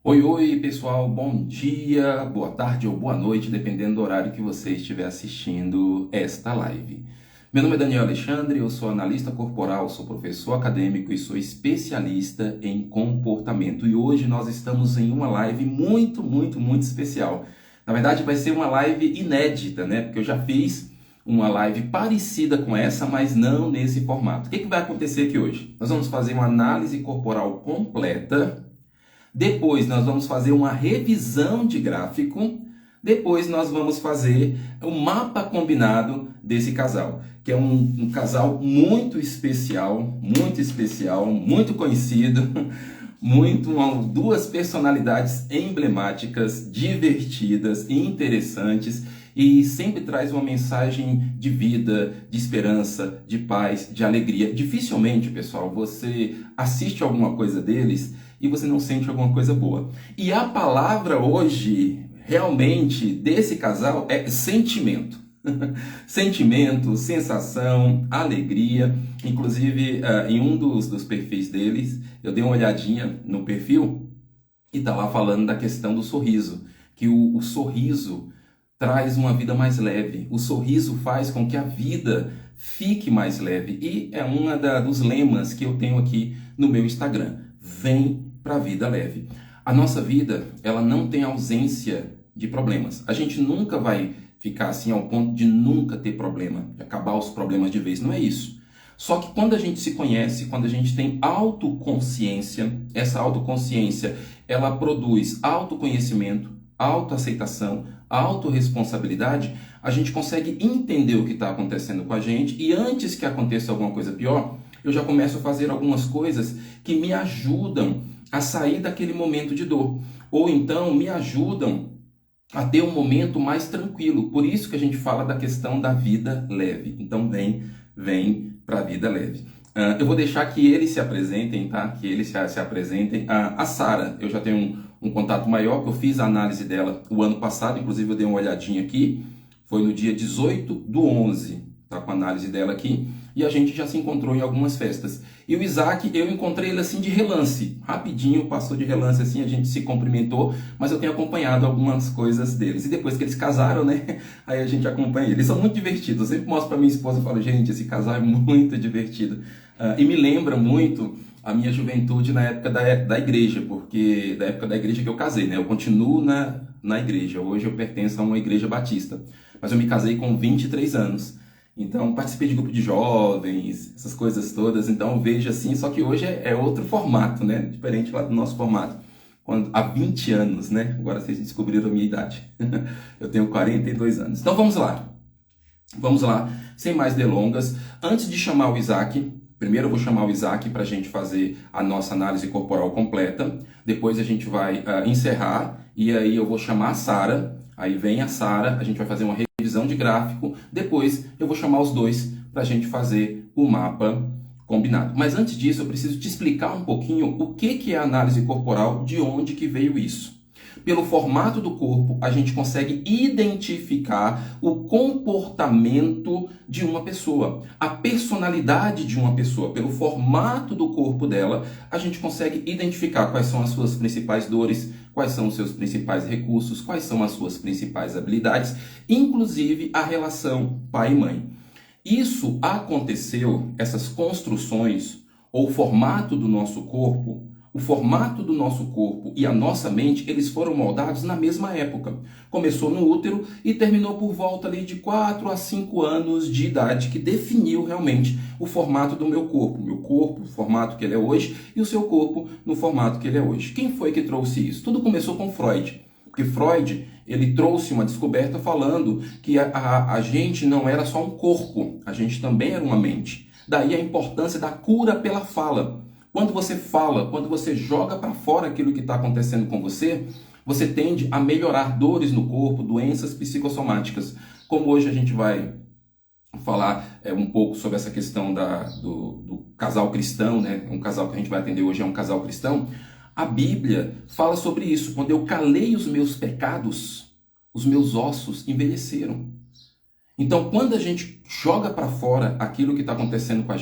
Oi, oi, pessoal, bom dia, boa tarde ou boa noite, dependendo do horário que você estiver assistindo esta live. Meu nome é Daniel Alexandre, eu sou analista corporal, sou professor acadêmico e sou especialista em comportamento. E hoje nós estamos em uma live muito especial. Na verdade, vai ser uma live inédita, né? Porque eu já fiz uma live parecida com essa, mas não nesse formato. O que vai acontecer aqui hoje? Nós vamos fazer uma análise corporal completa. Depois nós vamos fazer uma revisão de gráfico. Depois nós vamos fazer o mapa combinado desse casal, que é um casal muito especial, muito conhecido, duas personalidades emblemáticas, divertidas e interessantes e sempre traz uma mensagem de vida, de esperança, de paz, de alegria. Dificilmente, pessoal, você assiste alguma coisa deles e você não sente alguma coisa boa. E a palavra hoje, realmente, desse casal é sentimento. Sentimento, sensação, alegria. Inclusive, em um dos perfis deles, eu dei uma olhadinha no perfil e tá lá falando da questão do sorriso. Que o sorriso traz uma vida mais leve. O sorriso faz com que a vida fique mais leve. E é dos lemas que eu tenho aqui no meu Instagram. Vem para a vida leve. A nossa vida, ela não tem ausência de problemas. A gente nunca vai ficar assim ao ponto de nunca ter problema, de acabar os problemas de vez. Não é isso. Só que quando a gente se conhece, quando a gente tem autoconsciência, essa autoconsciência, ela produz autoconhecimento, autoaceitação, autorresponsabilidade, a gente consegue entender o que está acontecendo com a gente e antes que aconteça alguma coisa pior, eu já começo a fazer algumas coisas que me ajudam a sair daquele momento de dor. Ou então me ajudam a ter um momento mais tranquilo. Por isso que a gente fala da questão da vida leve. Então vem para a vida leve. Eu vou deixar que eles se apresentem, tá? Que eles se apresentem. A Sara, eu já tenho um contato maior, que eu fiz a análise dela o ano passado, inclusive eu dei uma olhadinha aqui. Foi no dia 18/11, tá com a análise dela aqui. E a gente já se encontrou em algumas festas. E o Isaac, eu encontrei ele assim de relance, rapidinho, passou de relance assim, a gente se cumprimentou, mas eu tenho acompanhado algumas coisas deles. E depois que eles casaram, né, aí a gente acompanha eles. São muito divertidos, eu sempre mostro para minha esposa e falo, gente, esse casal é muito divertido. E me lembra muito a minha juventude na época da igreja, porque da época da igreja que eu casei, né, eu continuo na igreja, hoje eu pertenço a uma igreja batista, mas eu me casei com 23 anos. Então, participei de grupo de jovens, essas coisas todas, então eu vejo assim, só que hoje é outro formato, né? Diferente lá do nosso formato. Há 20 anos, né? Agora vocês descobriram a minha idade. Eu tenho 42 anos. Então vamos lá, sem mais delongas. Antes de chamar o Isaac, primeiro eu vou chamar o Isaac para a gente fazer a nossa análise corporal completa. Depois a gente vai encerrar e aí eu vou chamar a Sara. Aí vem a Sara, a gente vai fazer uma revisão de gráfico. Depois eu vou chamar os dois para a gente fazer o mapa combinado. Mas antes disso, eu preciso te explicar um pouquinho o que é a análise corporal, de onde que veio isso. Pelo formato do corpo, a gente consegue identificar o comportamento de uma pessoa, a personalidade de uma pessoa. Pelo formato do corpo dela, a gente consegue identificar quais são as suas principais dores, quais são os seus principais recursos, quais são as suas principais habilidades, inclusive a relação pai e mãe. Isso aconteceu, essas construções, ou o formato do nosso corpo, o formato do nosso corpo e a nossa mente, eles foram moldados na mesma época. Começou no útero e terminou por volta ali de 4 a 5 anos de idade, que definiu realmente o formato do meu corpo. Meu corpo, o formato que ele é hoje, e o seu corpo no formato que ele é hoje. Quem foi que trouxe isso? Tudo começou com Freud. Porque Freud, ele trouxe uma descoberta falando que a gente não era só um corpo, a gente também era uma mente. Daí a importância da cura pela fala. Quando você fala, quando você joga para fora aquilo que está acontecendo com você, você tende a melhorar dores no corpo, doenças psicossomáticas. Como hoje a gente vai falar um pouco sobre essa questão do casal cristão, né? Um casal que a gente vai atender hoje é um casal cristão. A Bíblia fala sobre isso. Quando eu calei os meus pecados, os meus ossos envelheceram. Então, quando a gente joga para fora aquilo que está acontecendo com a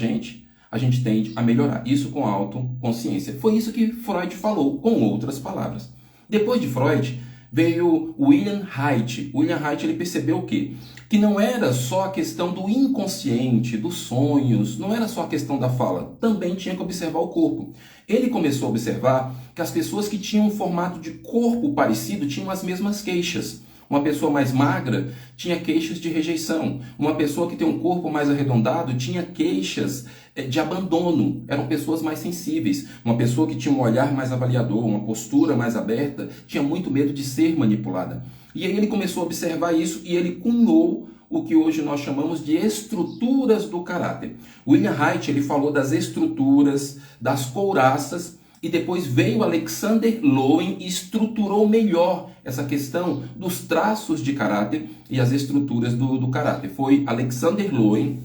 gente tende a melhorar. Isso com autoconsciência. Foi isso que Freud falou, com outras palavras. Depois de Freud, veio William Reich. William Reich ele percebeu o quê? Que não era só a questão do inconsciente, dos sonhos, não era só a questão da fala, também tinha que observar o corpo. Ele começou a observar que as pessoas que tinham um formato de corpo parecido tinham as mesmas queixas. Uma pessoa mais magra tinha queixas de rejeição. Uma pessoa que tem um corpo mais arredondado tinha queixas de abandono. Eram pessoas mais sensíveis. Uma pessoa que tinha um olhar mais avaliador, uma postura mais aberta, tinha muito medo de ser manipulada. E aí ele começou a observar isso e ele cunhou o que hoje nós chamamos de estruturas do caráter. William Reich ele falou das estruturas, das couraças, e depois veio Alexander Lowen e estruturou melhor essa questão dos traços de caráter e as estruturas do caráter. Foi Alexander Lowen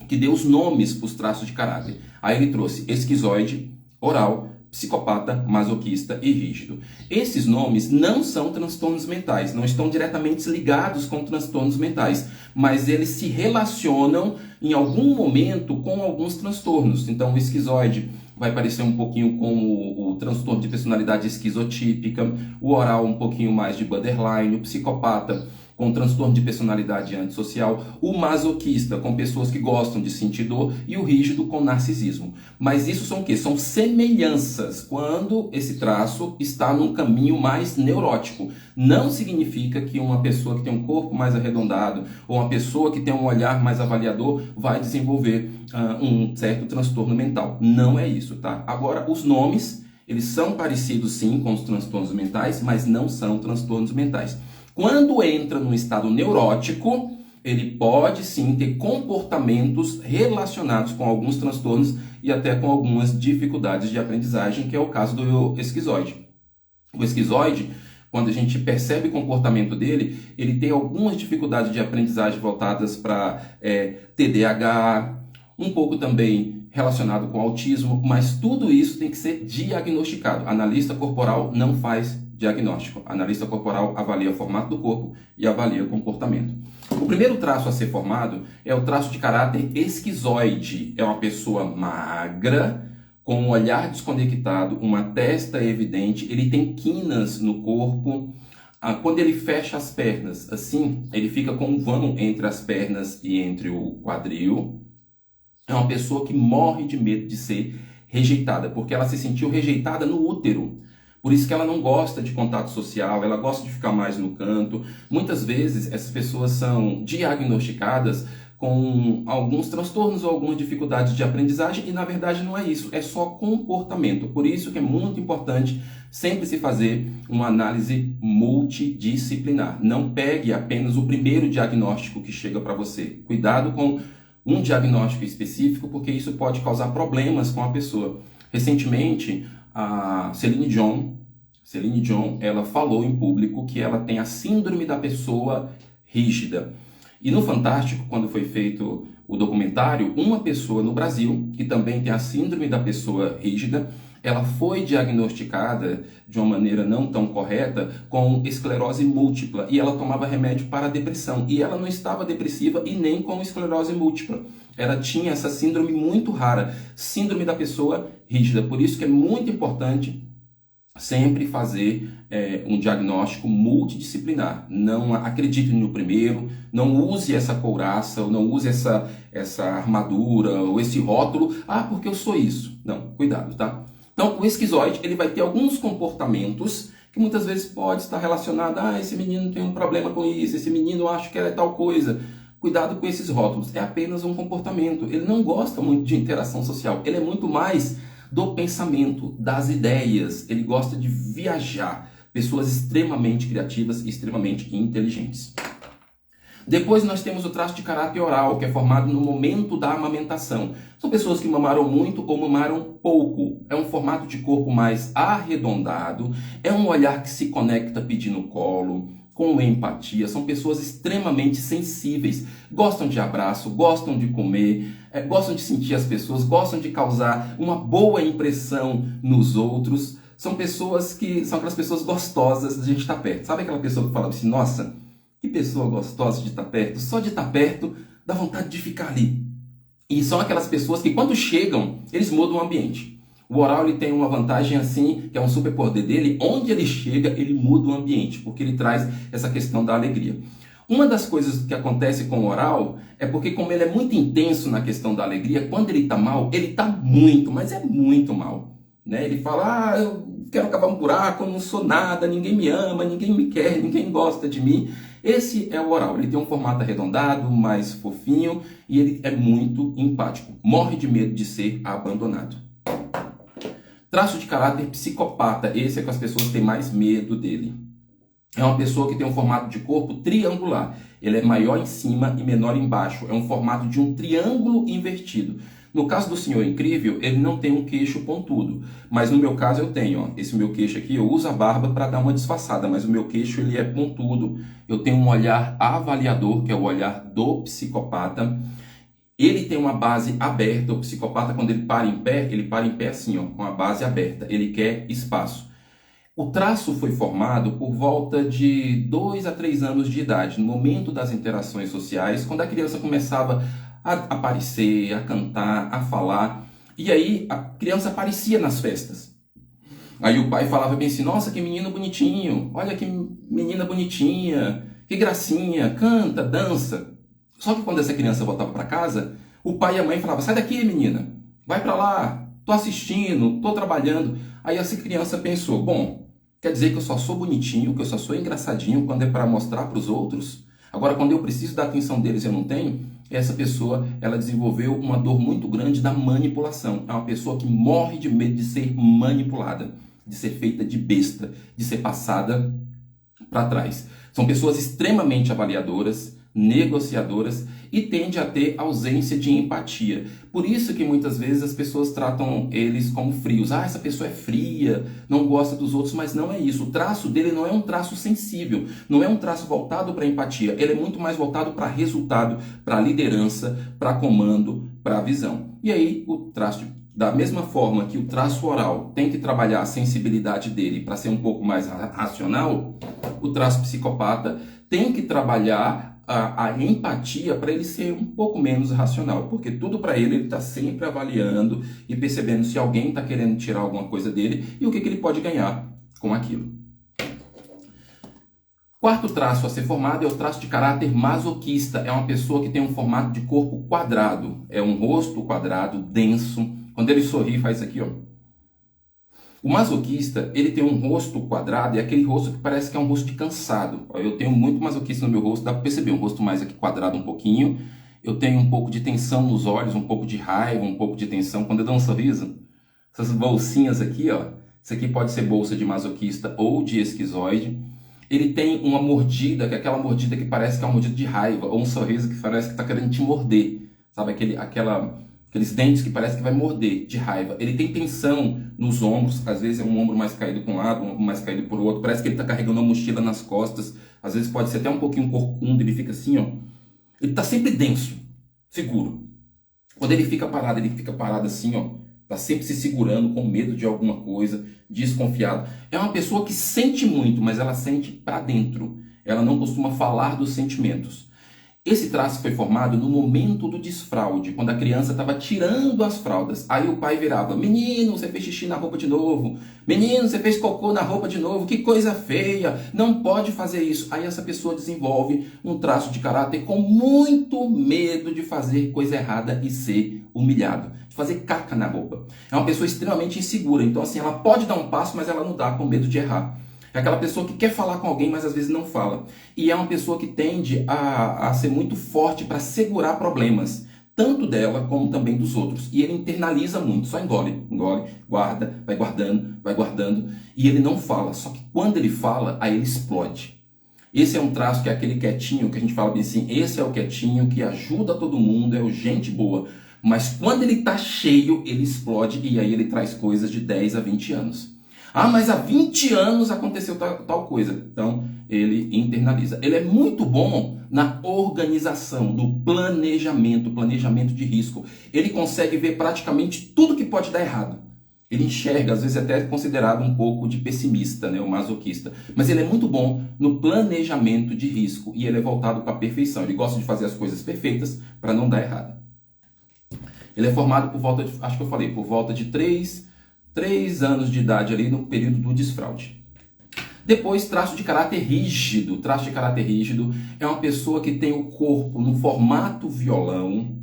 que deu os nomes para os traços de caráter. Aí ele trouxe esquizoide, oral, psicopata, masoquista e rígido. Esses nomes não são transtornos mentais, não estão diretamente ligados com transtornos mentais, mas eles se relacionam em algum momento com alguns transtornos. Então o esquizoide vai parecer um pouquinho com o transtorno de personalidade esquizotípica, o oral um pouquinho mais de borderline, o psicopata com transtorno de personalidade antissocial, o masoquista com pessoas que gostam de sentir dor e o rígido com narcisismo. Mas isso são o quê? São semelhanças quando esse traço está num caminho mais neurótico. Não significa que uma pessoa que tem um corpo mais arredondado ou uma pessoa que tem um olhar mais avaliador vai desenvolver um certo transtorno mental. Não é isso, tá? Agora, os nomes, eles são parecidos sim com os transtornos mentais, mas não são transtornos mentais. Quando entra num estado neurótico, ele pode sim ter comportamentos relacionados com alguns transtornos e até com algumas dificuldades de aprendizagem, que é o caso do esquizoide. O esquizoide, quando a gente percebe o comportamento dele, ele tem algumas dificuldades de aprendizagem voltadas para TDAH, um pouco também relacionado com autismo, mas tudo isso tem que ser diagnosticado. Analista corporal não faz diagnóstico. Analista corporal avalia o formato do corpo e avalia o comportamento. O primeiro traço a ser formado é o traço de caráter esquizoide. É uma pessoa magra, com um olhar desconectado, uma testa evidente, ele tem quinas no corpo. Quando ele fecha as pernas, assim, ele fica com um vão entre as pernas e entre o quadril. É uma pessoa que morre de medo de ser rejeitada, porque ela se sentiu rejeitada no útero. Por isso que ela não gosta de contato social, ela gosta de ficar mais no canto. Muitas vezes essas pessoas são diagnosticadas com alguns transtornos ou algumas dificuldades de aprendizagem e na verdade não é isso, é só comportamento. Por isso que é muito importante sempre se fazer uma análise multidisciplinar. Não pegue apenas o primeiro diagnóstico que chega para você. Cuidado com um diagnóstico específico, porque isso pode causar problemas com a pessoa. Recentemente, a Celine Dion, ela falou em público que ela tem a síndrome da pessoa rígida. E no Fantástico, quando foi feito o documentário, uma pessoa no Brasil, que também tem a síndrome da pessoa rígida, ela foi diagnosticada de uma maneira não tão correta com esclerose múltipla e ela tomava remédio para depressão. E ela não estava depressiva e nem com esclerose múltipla. Ela tinha essa síndrome muito rara, síndrome da pessoa rígida. Por isso que é muito importante sempre fazer um diagnóstico multidisciplinar. Não acredite no primeiro, não use essa couraça, ou não use essa armadura ou esse rótulo. Ah, porque eu sou isso. Não, cuidado, tá? Então, o esquizoide, ele vai ter alguns comportamentos que muitas vezes pode estar relacionado a esse menino tem um problema com isso, esse menino acha que é tal coisa. Cuidado com esses rótulos, é apenas um comportamento. Ele não gosta muito de interação social, ele é muito mais do pensamento, das ideias, ele gosta de viajar. Pessoas extremamente criativas e extremamente inteligentes. Depois nós temos o traço de caráter oral, que é formado no momento da amamentação. São pessoas que mamaram muito ou mamaram pouco. É um formato de corpo mais arredondado, é um olhar que se conecta pedindo colo, com empatia. São pessoas extremamente sensíveis, gostam de abraço, gostam de comer, gostam de sentir as pessoas, gostam de causar uma boa impressão nos outros. São aquelas pessoas gostosas de a gente estar perto. Sabe aquela pessoa que fala assim, nossa, que pessoa gostosa de estar perto, só de estar perto dá vontade de ficar ali. E são aquelas pessoas que quando chegam, eles mudam o ambiente. O oral ele tem uma vantagem assim, que é um superpoder dele, onde ele chega, ele muda o ambiente, porque ele traz essa questão da alegria. Uma das coisas que acontece com o oral é porque como ele é muito intenso na questão da alegria, quando ele está mal, ele está muito, mas é muito mal. Né? Ele fala, eu quero cavar um buraco, eu não sou nada, ninguém me ama, ninguém me quer, ninguém gosta de mim. Esse é o oral, ele tem um formato arredondado, mais fofinho e ele é muito empático. Morre de medo de ser abandonado. Traço de caráter psicopata, esse é que as pessoas têm mais medo dele. É uma pessoa que tem um formato de corpo triangular. Ele é maior em cima e menor embaixo. É um formato de um triângulo invertido. No caso do Senhor Incrível, ele não tem um queixo pontudo. Mas no meu caso eu tenho. Ó, esse meu queixo aqui, eu uso a barba para dar uma disfarçada. Mas o meu queixo ele é pontudo. Eu tenho um olhar avaliador, que é o olhar do psicopata. Ele tem uma base aberta. O psicopata, quando ele para em pé assim, ó, com a base aberta. Ele quer espaço. O traço foi formado por volta de 2 a 3 anos de idade, no momento das interações sociais, quando a criança começava a aparecer, a cantar, a falar. E aí a criança aparecia nas festas. Aí o pai falava bem assim, nossa, que menino bonitinho, olha que menina bonitinha, que gracinha, canta, dança. Só que quando essa criança voltava para casa, o pai e a mãe falavam, sai daqui menina, vai para lá, tô assistindo, tô trabalhando. Aí essa criança pensou, bom, quer dizer que eu só sou bonitinho, que eu só sou engraçadinho quando é para mostrar para os outros? Agora, quando eu preciso da atenção deles eu não tenho? Essa pessoa, ela desenvolveu uma dor muito grande da manipulação. É uma pessoa que morre de medo de ser manipulada, de ser feita de besta, de ser passada para trás. São pessoas extremamente avaliadoras, negociadoras e tende a ter ausência de empatia. Por isso que muitas vezes as pessoas tratam eles como frios. Ah, essa pessoa é fria, não gosta dos outros, mas não é isso. O traço dele não é um traço sensível, não é um traço voltado para empatia. Ele é muito mais voltado para resultado, para liderança, para comando, para visão. E aí o traço, da mesma forma que o traço oral tem que trabalhar a sensibilidade dele para ser um pouco mais racional, o traço psicopata tem que trabalhar a empatia para ele ser um pouco menos racional, porque tudo para ele está sempre avaliando e percebendo se alguém está querendo tirar alguma coisa dele e o que ele pode ganhar com aquilo. Quarto traço a ser formado é o traço de caráter masoquista. É uma pessoa que tem um formato de corpo quadrado, é um rosto quadrado, denso. Quando ele sorri, faz isso aqui, ó. O masoquista, ele tem um rosto quadrado, é aquele rosto que parece que é um rosto de cansado. Eu tenho muito masoquista no meu rosto, dá para perceber, um rosto mais aqui quadrado um pouquinho. Eu tenho um pouco de tensão nos olhos, um pouco de raiva, um pouco de tensão. Quando eu dou um sorriso, essas bolsinhas aqui, ó. Isso aqui pode ser bolsa de masoquista ou de esquizoide. Ele tem uma mordida, que é aquela mordida que parece que é uma mordida de raiva, ou um sorriso que parece que está querendo te morder. Sabe, aqueles dentes que parece que vai morder de raiva. Ele tem tensão nos ombros, às vezes é um ombro mais caído para um lado, um ombro mais caído para o outro. Parece que ele está carregando uma mochila nas costas. Às vezes pode ser até um pouquinho corcunda, ele fica assim, ó. Ele está sempre denso, seguro. Quando ele fica parado assim, ó. Está sempre se segurando, com medo de alguma coisa, desconfiado. É uma pessoa que sente muito, mas ela sente para dentro. Ela não costuma falar dos sentimentos. Esse traço foi formado no momento do desfraude, quando a criança estava tirando as fraldas. Aí o pai virava, menino, você fez xixi na roupa de novo. Menino, você fez cocô na roupa de novo. Que coisa feia, não pode fazer isso. Aí essa pessoa desenvolve um traço de caráter com muito medo de fazer coisa errada e ser humilhado. De fazer caca na roupa. É uma pessoa extremamente insegura. Então assim, ela pode dar um passo, mas ela não dá com medo de errar. É aquela pessoa que quer falar com alguém, mas às vezes não fala. E é uma pessoa que tende a ser muito forte para segurar problemas, tanto dela como também dos outros. E ele internaliza muito, só engole, guarda, vai guardando, e ele não fala. Só que quando ele fala, aí ele explode. Esse é um traço que é aquele quietinho, que a gente fala bem assim, esse é o quietinho que ajuda todo mundo, é o gente boa. Mas quando ele está cheio, ele explode e aí ele traz coisas de 10 a 20 anos. Ah, mas há 20 anos aconteceu tal coisa. Então, ele internaliza. Ele é muito bom na organização, no planejamento de risco. Ele consegue ver praticamente tudo que pode dar errado. Ele enxerga, às vezes até é considerado um pouco de pessimista, né, o masoquista. Mas ele é muito bom no planejamento de risco e ele é voltado para a perfeição. Ele gosta de fazer as coisas perfeitas para não dar errado. Ele é formado por volta de, acho que eu falei, por volta de 3 3 anos de idade ali no período do desfraude. Depois, traço de caráter rígido. Traço de caráter rígido é uma pessoa que tem o corpo no formato violão,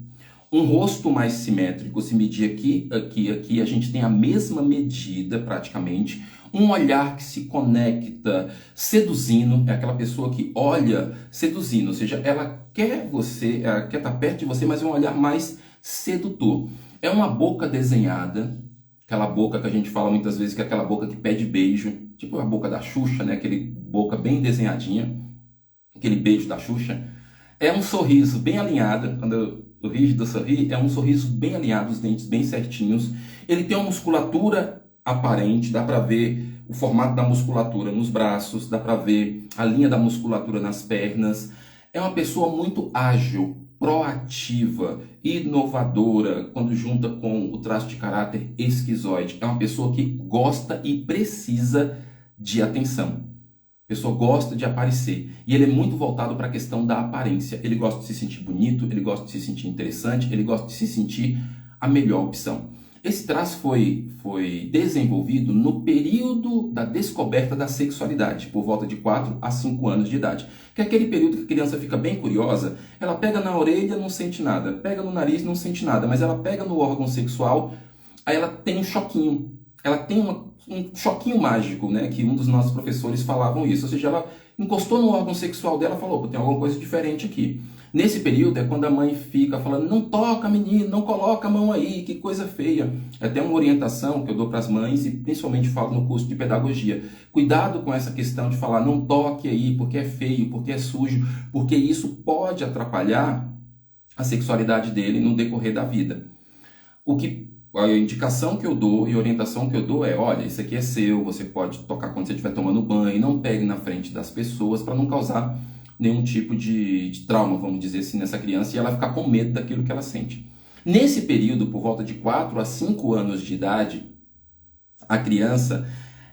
um rosto mais simétrico. Se medir aqui, aqui, a gente tem a mesma medida praticamente. Um olhar que se conecta seduzindo, é aquela pessoa que olha seduzindo, ou seja, ela quer você, ela quer estar perto de você, mas é um olhar mais sedutor. É uma boca desenhada, aquela boca que a gente fala muitas vezes que é aquela boca que pede beijo, tipo a boca da Xuxa, né? Aquele boca bem desenhadinha, aquele beijo da Xuxa. É um sorriso bem alinhado, quando o rígido sorri, é um sorriso bem alinhado, os dentes bem certinhos. Ele tem uma musculatura aparente, dá para ver o formato da musculatura nos braços, dá para ver a linha da musculatura nas pernas. É uma pessoa muito ágil, proativa, inovadora, quando junta com o traço de caráter esquizoide. É uma pessoa que gosta e precisa de atenção. A pessoa gosta de aparecer. E ele é muito voltado para a questão da aparência. Ele gosta de se sentir bonito, ele gosta de se sentir interessante, ele gosta de se sentir a melhor opção. Esse traço foi desenvolvido no período da descoberta da sexualidade, por volta de 4 a 5 anos de idade. Que é aquele período que a criança fica bem curiosa, ela pega na orelha, não sente nada, pega no nariz, não sente nada, mas ela pega no órgão sexual, aí ela tem um choquinho. Ela tem um choquinho mágico, né? Que um dos nossos professores falavam isso. Ou seja, ela encostou no órgão sexual dela e falou, tem alguma coisa diferente aqui. Nesse período é quando a mãe fica falando, não toca menino, não coloca a mão aí, que coisa feia. É até uma orientação que eu dou para as mães e principalmente falo no curso de pedagogia. Cuidado com essa questão de falar, não toque aí, porque é feio, porque é sujo, porque isso pode atrapalhar a sexualidade dele no decorrer da vida. A indicação que eu dou e a orientação que eu dou é, olha, isso aqui é seu, você pode tocar quando você estiver tomando banho, não pegue na frente das pessoas para não causar nenhum tipo de trauma, vamos dizer assim, nessa criança e ela ficar com medo daquilo que ela sente. Nesse período, por volta de 4 a 5 anos de idade, a criança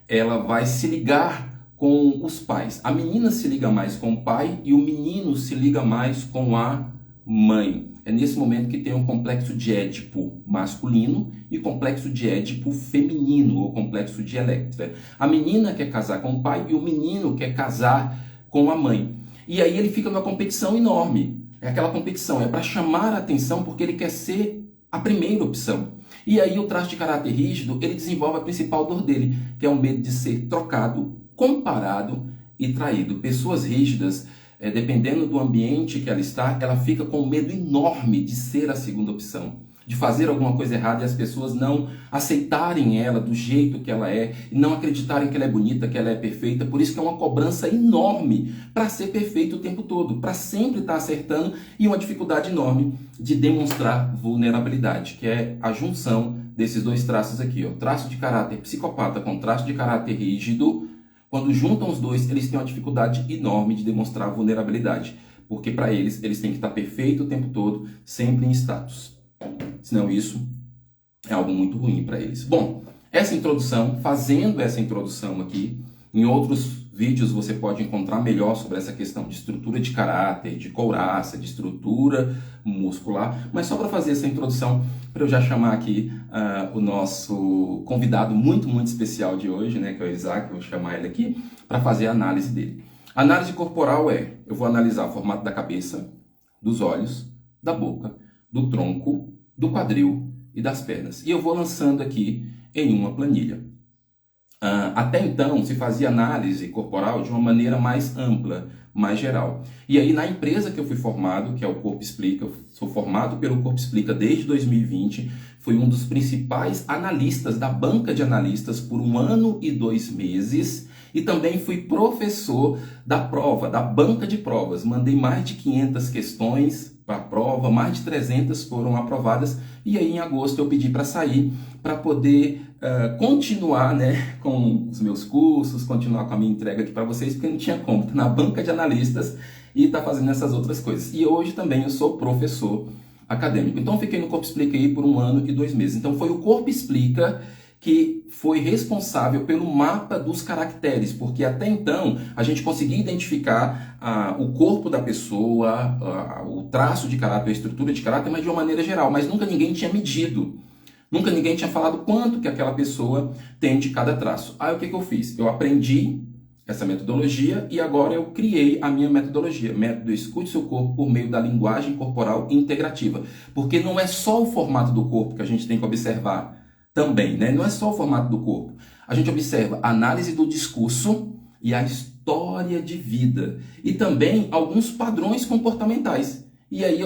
ela vai se ligar com os pais. A menina se liga mais com o pai e o menino se liga mais com a mãe. É nesse momento que tem um complexo de Édipo masculino e complexo de Édipo feminino, ou complexo de Electra. A menina quer casar com o pai e o menino quer casar com a mãe. E aí ele fica numa competição enorme. É aquela competição, é para chamar a atenção porque ele quer ser a primeira opção. E aí o traço de caráter rígido, ele desenvolve a principal dor dele, que é o medo de ser trocado, comparado e traído. Pessoas rígidas, dependendo do ambiente que ela está, ela fica com um medo enorme de ser a segunda opção, de fazer alguma coisa errada e as pessoas não aceitarem ela do jeito que ela é, e não acreditarem que ela é bonita, que ela é perfeita. Por isso que é uma cobrança enorme para ser perfeito o tempo todo, para sempre estar acertando, e uma dificuldade enorme de demonstrar vulnerabilidade, que é a junção desses dois traços aqui, ó, traço de caráter psicopata com traço de caráter rígido. Quando juntam os dois, eles têm uma dificuldade enorme de demonstrar vulnerabilidade, porque para eles têm que estar perfeito o tempo todo, sempre em status. Senão isso é algo muito ruim para eles. Bom, essa introdução, fazendo essa introdução aqui, em outros vídeos você pode encontrar melhor sobre essa questão de estrutura de caráter, de couraça, de estrutura muscular, mas só para fazer essa introdução, para eu já chamar aqui o nosso convidado muito, muito especial de hoje, né, que é o Isaac, eu vou chamar ele aqui, para fazer a análise dele. A análise corporal eu vou analisar o formato da cabeça, dos olhos, da boca, do tronco, do quadril e das pernas. E eu vou lançando aqui em uma planilha. Até então, se fazia análise corporal de uma maneira mais ampla, mais geral. E aí, na empresa que eu fui formado, que é o Corpo Explica, eu sou formado pelo Corpo Explica desde 2020, fui um dos principais analistas da banca de analistas por 1 ano e 2 meses, e também fui professor da prova, da banca de provas. Mandei mais de 500 questões para a prova, mais de 300 foram aprovadas, e aí em agosto eu pedi para sair, para poder continuar, né, com os meus cursos, continuar com a minha entrega aqui para vocês, porque não tinha como, tá na banca de analistas e tá fazendo essas outras coisas. E hoje também eu sou professor acadêmico. Então fiquei no Corpo Explica aí por 1 ano e 2 meses. Então foi o Corpo Explica que foi responsável pelo mapa dos caracteres, porque até então a gente conseguia identificar o corpo da pessoa, o traço de caráter, a estrutura de caráter, mas de uma maneira geral, mas nunca ninguém tinha medido Nunca ninguém tinha falado quanto que aquela pessoa tem de cada traço. Aí o que eu fiz? Eu aprendi essa metodologia e agora eu criei a minha metodologia. Método Escute Seu Corpo por meio da linguagem corporal integrativa. Porque não é só o formato do corpo que a gente tem que observar também, né? Não é só o formato do corpo. A gente observa a análise do discurso e a história de vida. E também alguns padrões comportamentais. E aí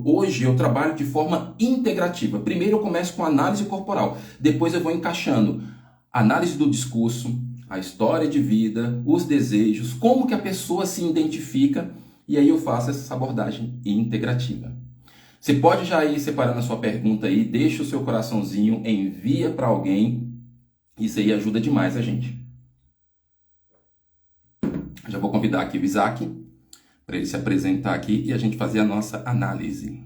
hoje eu trabalho de forma integrativa. Primeiro eu começo com análise corporal, depois eu vou encaixando análise do discurso, a história de vida, os desejos, como que a pessoa se identifica, e aí eu faço essa abordagem integrativa. Você pode já ir separando a sua pergunta aí, deixa o seu coraçãozinho, envia para alguém, isso aí ajuda demais a gente. Já vou convidar aqui o Isaac, para ele se apresentar aqui e a gente fazer a nossa análise.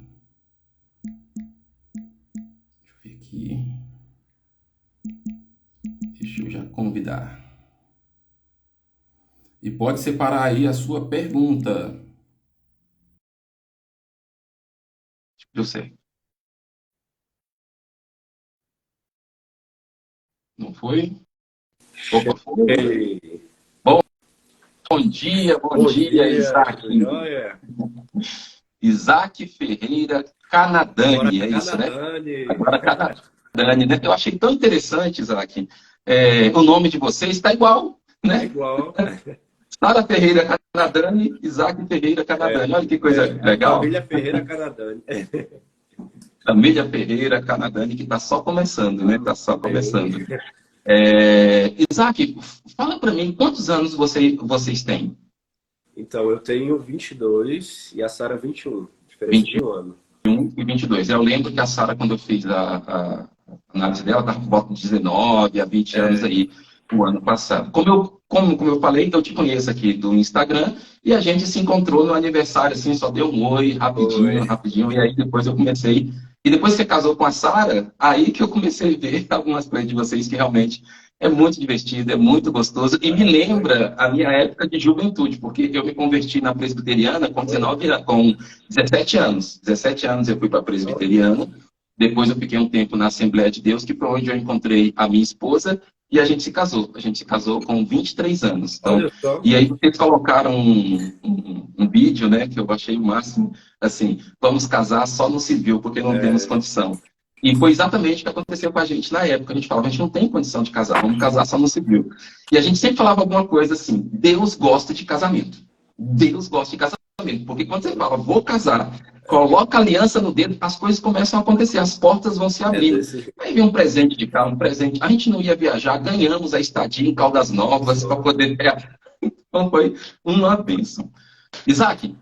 Deixa eu ver aqui. Deixa eu já convidar. E pode separar aí a sua pergunta. Deu certo. Não foi? Opa, foi. Bom dia, bom dia, Isaac. Isaac Ferreira Canadani, é isso, né? Agora Canadani, né? Eu achei tão interessante, Isaac. O nome de vocês está igual, né? É igual. Sara Ferreira Canadani, Isaac Ferreira Canadani. Olha que coisa legal. Família Ferreira Canadani. Família Ferreira Canadani, que está só começando, né? Está só começando. Isaac, fala para mim, quantos anos vocês têm? Então, eu tenho 22 e a Sara 21. Diferença de um ano. 21 e 22. Eu lembro que a Sara, quando eu fiz a análise dela, estava por volta de 19 a 20 anos aí, o ano passado. Como eu falei, eu te conheço aqui do Instagram e a gente se encontrou no aniversário, assim, só deu um oi, rapidinho, e aí depois eu comecei. E depois que você casou com a Sara, aí que eu comecei a ver algumas coisas de vocês que realmente é muito divertido, é muito gostoso e me lembra a minha época de juventude, porque eu me converti na presbiteriana com 17 anos. 17 anos eu fui para a presbiteriana, depois eu fiquei um tempo na Assembleia de Deus, que foi onde eu encontrei a minha esposa e a gente se casou. A gente se casou com 23 anos. Então, e aí vocês colocaram um vídeo, né, que eu achei o máximo, assim, vamos casar só no civil, porque não temos condição. E foi exatamente o que aconteceu com a gente na época. A gente falava, a gente não tem condição de casar, vamos casar só no civil. E a gente sempre falava alguma coisa assim, Deus gosta de casamento. Deus gosta de casamento. Porque quando você fala, vou casar, coloca a aliança no dedo, as coisas começam a acontecer, as portas vão se abrir. Aí vem um presente de carro, um presente. A gente não ia viajar, ganhamos a estadia em Caldas Novas para poder ter. Então foi uma bênção. Isaac,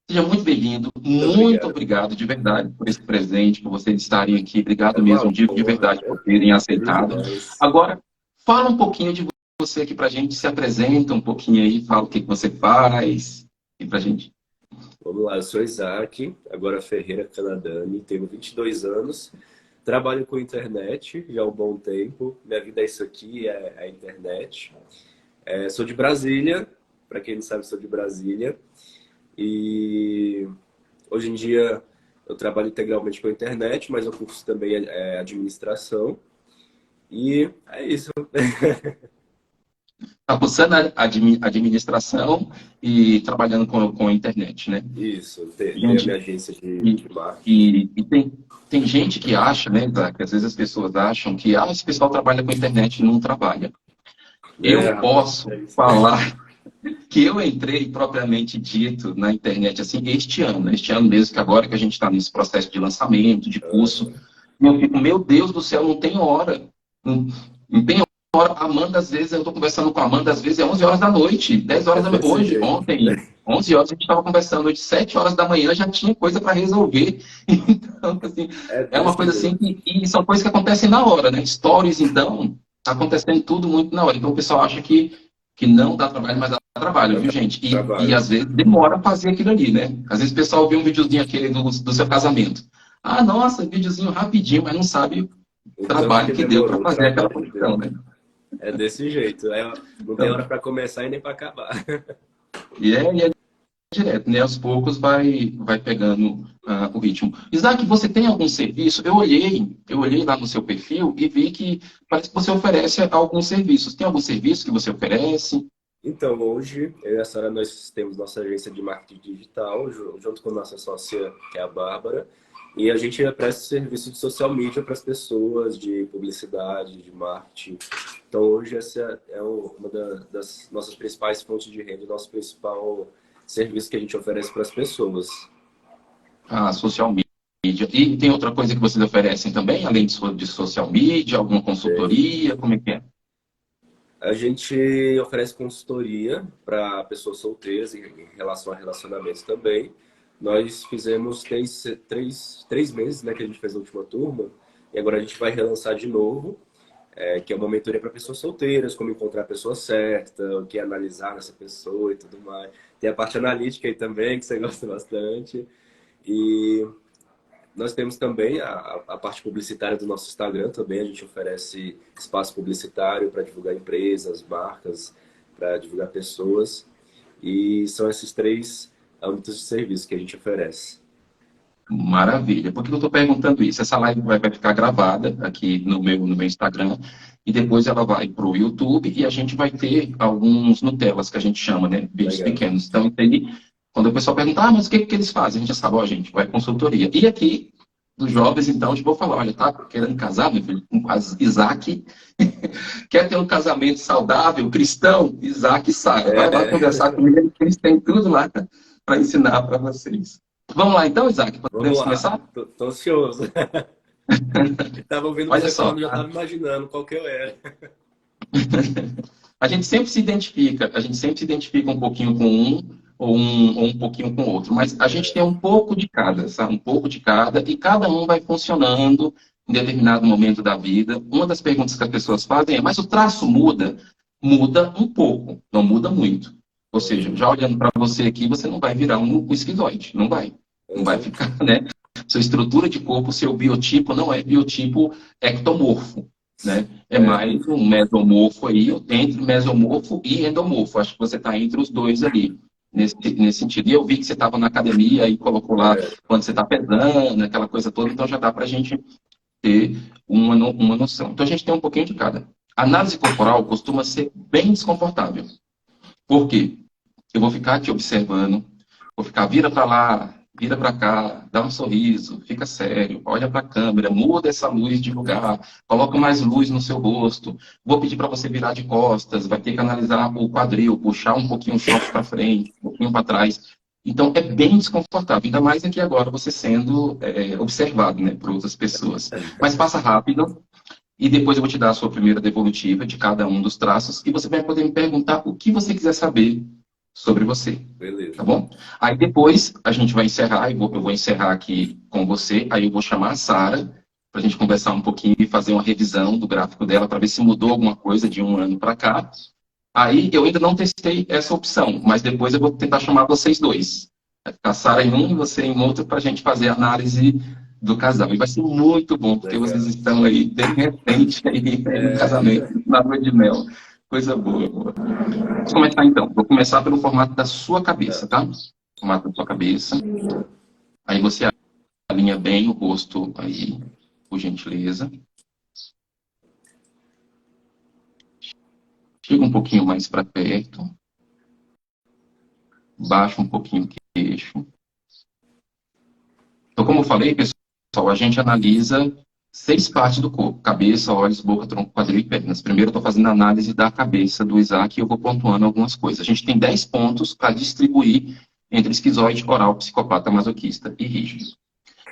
seja muito bem-vindo, muito obrigado de verdade por esse presente, por vocês estarem aqui. Obrigado mesmo, digo de verdade, por terem aceitado. Agora, fala um pouquinho de você aqui pra gente, se apresenta um pouquinho aí, fala o que você faz e pra gente. Vamos lá, eu sou Isaac, agora Ferreira Canadani, tenho 22 anos, trabalho com internet já há um bom tempo, minha vida é isso aqui, é a internet. Sou de Brasília, para quem não sabe, sou de Brasília. E hoje em dia eu trabalho integralmente com a internet, mas o curso também é administração. E é isso. Está cursando administração e trabalhando com a internet, né? Isso, tem a minha agência de marketing. E tem gente que acha, né, que às vezes as pessoas acham que esse pessoal trabalha com internet e não trabalha. Eu posso falar que eu entrei propriamente dito na internet assim este ano mesmo, que agora que a gente está nesse processo de lançamento, de curso, eu fico, meu Deus do céu, não tem hora. Não tem hora. A Amanda, às vezes, eu estou conversando com a Amanda, às vezes é 11 horas da noite, 10 horas da noite. Ontem, 11 horas a gente estava conversando, hoje 7 horas da manhã já tinha coisa para resolver. Então, assim, é uma coisa assim, e são coisas que acontecem na hora, né? Stories, então, está acontecendo tudo muito na hora. Então o pessoal acha que não dá trabalho, mas dá trabalho, viu, gente? E às vezes demora a fazer aquilo ali, né? Às vezes o pessoal vê um videozinho aquele do seu casamento. Ah, nossa, videozinho rapidinho, mas não sabe o trabalho que deu para fazer aquela produção, né? É desse jeito. Não tem hora para começar e nem para acabar. E é direto, né? Aos poucos vai pegando o ritmo. Isaac, você tem algum serviço? Eu olhei lá no seu perfil e vi que parece que você oferece alguns serviços. Tem algum serviço que você oferece? Então, hoje, eu e a Sara, nós temos nossa agência de marketing digital, junto com nossa sócia, que é a Bárbara, e a gente presta serviço de social media para as pessoas, de publicidade, de marketing. Então, hoje, essa é uma das nossas principais fontes de renda, nosso principal serviço que a gente oferece para as pessoas. Social media. E tem outra coisa que vocês oferecem também, além de social media, alguma consultoria? Como é que é? A gente oferece consultoria para pessoas solteiras em relação a relacionamentos também. Nós fizemos três meses, né, que a gente fez a última turma, e agora a gente vai relançar de novo, que é uma mentoria para pessoas solteiras, como encontrar a pessoa certa, o que analisar nessa pessoa e tudo mais. Tem a parte analítica aí também, que você gosta bastante. E nós temos também a parte publicitária do nosso Instagram também. A gente oferece espaço publicitário para divulgar empresas, marcas, para divulgar pessoas. E são esses três âmbitos de serviço que a gente oferece. Maravilha. Por que eu estou perguntando isso? Essa live vai ficar gravada aqui no meu Instagram e depois ela vai para o YouTube e a gente vai ter alguns Nutellas que a gente chama, né? Vídeos Legal. pequenos. Então, quando o pessoal perguntar, mas o que eles fazem? A gente já sabe, ó, gente, vai consultoria. E aqui, dos jovens, então, eu vou falar, olha, tá querendo casar, meu filho, com Isaac? Quer ter um casamento saudável, cristão? Isaac e Sara. Vai lá conversar com eles, que eles têm tudo lá para ensinar para vocês. Vamos lá então, Isaac? Vamos Podemos lá. começar? Tô ansioso. Estava ouvindo Olha você só, falando, já estava imaginando qual que eu era. a gente sempre se identifica um pouquinho com um ou um pouquinho com o outro, mas a gente tem um pouco de cada, sabe? Um pouco de cada, e cada um vai funcionando em determinado momento da vida. Uma das perguntas que as pessoas fazem é, mas o traço muda? Muda um pouco, não muda muito. Ou seja, já olhando para você aqui, você não vai virar um esquizoide, não vai. Não vai ficar, né? Sua estrutura de corpo, seu biotipo não é biotipo ectomorfo, né? É mais um mesomorfo aí, entre mesomorfo e endomorfo. Acho que você está entre os dois ali, nesse sentido. E eu vi que você estava na academia e colocou lá quando você está pesando, aquela coisa toda, então já dá para a gente ter uma noção. Então a gente tem um pouquinho de cada. A análise corporal costuma ser bem desconfortável. Por quê? Eu vou ficar te observando, vou ficar, vira para lá, vira para cá, dá um sorriso, fica sério, olha para a câmera, muda essa luz de lugar, coloca mais luz no seu rosto. Vou pedir para você virar de costas, vai ter que analisar o quadril, puxar um pouquinho o short para frente, um pouquinho para trás. Então, é bem desconfortável, ainda mais aqui agora você sendo observado, né, por outras pessoas. Mas passa rápido. E depois eu vou te dar a sua primeira devolutiva de cada um dos traços e você vai poder me perguntar o que você quiser saber sobre você. Beleza. Tá bom? Aí depois a gente vai encerrar, eu vou encerrar aqui com você, aí eu vou chamar a Sara para a gente conversar um pouquinho e fazer uma revisão do gráfico dela para ver se mudou alguma coisa de um ano para cá. Aí eu ainda não testei essa opção, mas depois eu vou tentar chamar vocês dois. Vai ficar a Sara em um e você em outro para a gente fazer a análise do casal. E vai ser muito bom, porque vocês estão aí bem recente aí no casamento, na lua de mel. Coisa boa, boa. Vamos começar então. Vou começar pelo formato da sua cabeça, tá? Formato da sua cabeça. Aí você alinha bem o rosto aí, por gentileza. Chega um pouquinho mais para perto. Baixa um pouquinho o queixo. Então, como eu falei, pessoal, a gente analisa 6 partes do corpo: cabeça, olhos, boca, tronco, quadril e pernas. Primeiro eu estou fazendo a análise da cabeça do Isaac e eu vou pontuando algumas coisas. A gente tem 10 pontos para distribuir entre esquizoide, oral, psicopata, masoquista e rígido.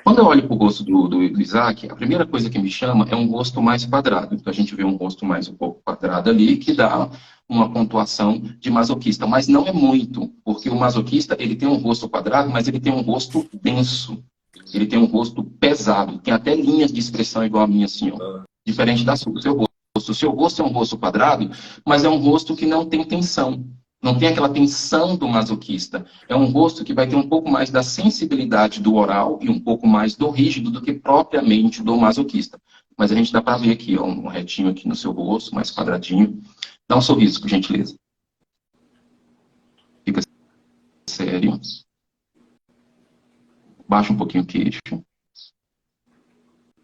Quando eu olho para o rosto do Isaac, a primeira coisa que me chama é um rosto mais quadrado. Então a gente vê um rosto mais um pouco quadrado ali, que dá uma pontuação de masoquista. Mas não é muito, porque o masoquista ele tem um rosto quadrado, mas ele tem um rosto denso. Ele tem um rosto pesado, tem até linhas de expressão igual a minha, assim, ó. Diferente do seu rosto. O seu rosto é um rosto quadrado, mas é um rosto que não tem tensão. Não tem aquela tensão do masoquista. É um rosto que vai ter um pouco mais da sensibilidade do oral e um pouco mais do rígido do que propriamente do masoquista. Mas a gente dá para ver aqui, ó, um retinho aqui no seu rosto, mais quadradinho. Dá um sorriso, por gentileza. Fica sério. Baixa um pouquinho o queixo.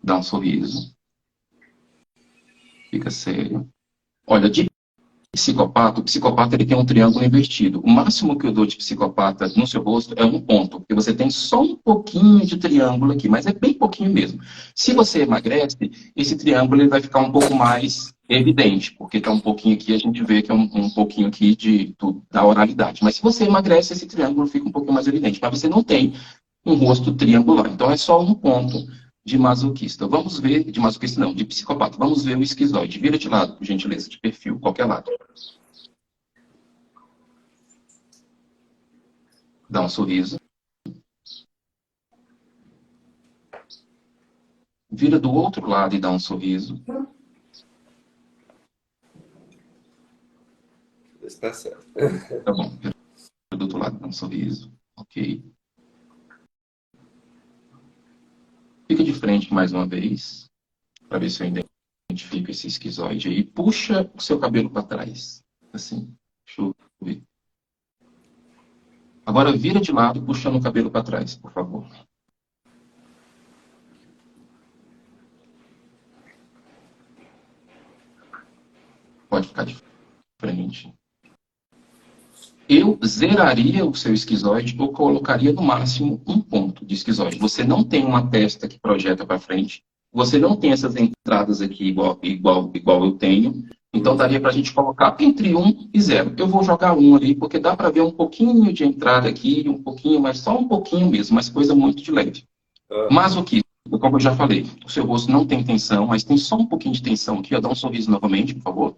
Dá um sorriso. Fica sério. Olha, de psicopata, o psicopata ele tem um triângulo invertido. O máximo que eu dou de psicopata no seu rosto é um ponto, porque você tem só um pouquinho de triângulo aqui, mas é bem pouquinho mesmo. Se você emagrece, esse triângulo ele vai ficar um pouco mais evidente, porque está um pouquinho aqui, a gente vê que é um pouquinho aqui da oralidade. Mas se você emagrece, esse triângulo fica um pouco mais evidente. Mas você não tem um rosto triangular. Então é só um ponto de masoquista. Vamos ver, de masoquista não, de psicopata. Vamos ver o esquizoide. Vira de lado, por gentileza, de perfil, qualquer lado. Dá um sorriso. Vira do outro lado e dá um sorriso. Está certo. Tá bom. Vira do outro lado, dá um sorriso. Ok. Fica de frente mais uma vez, para ver se eu identifico esse esquizoide aí. Puxa o seu cabelo para trás. Assim. Deixa eu ver. Agora vira de lado, puxando o cabelo para trás, por favor. Pode ficar de frente. Eu zeraria o seu esquizoide ou colocaria no máximo um ponto de esquizoide. Você não tem uma testa que projeta para frente. Você não tem essas entradas aqui igual eu tenho. Então daria para a gente colocar entre 1 e 0. Eu vou jogar 1 ali, porque dá para ver um pouquinho de entrada aqui, um pouquinho, mas só um pouquinho mesmo, mas coisa muito de leve. Mas o que, como eu já falei, o seu rosto não tem tensão, mas tem só um pouquinho de tensão aqui. Ó, dá um sorriso novamente, por favor.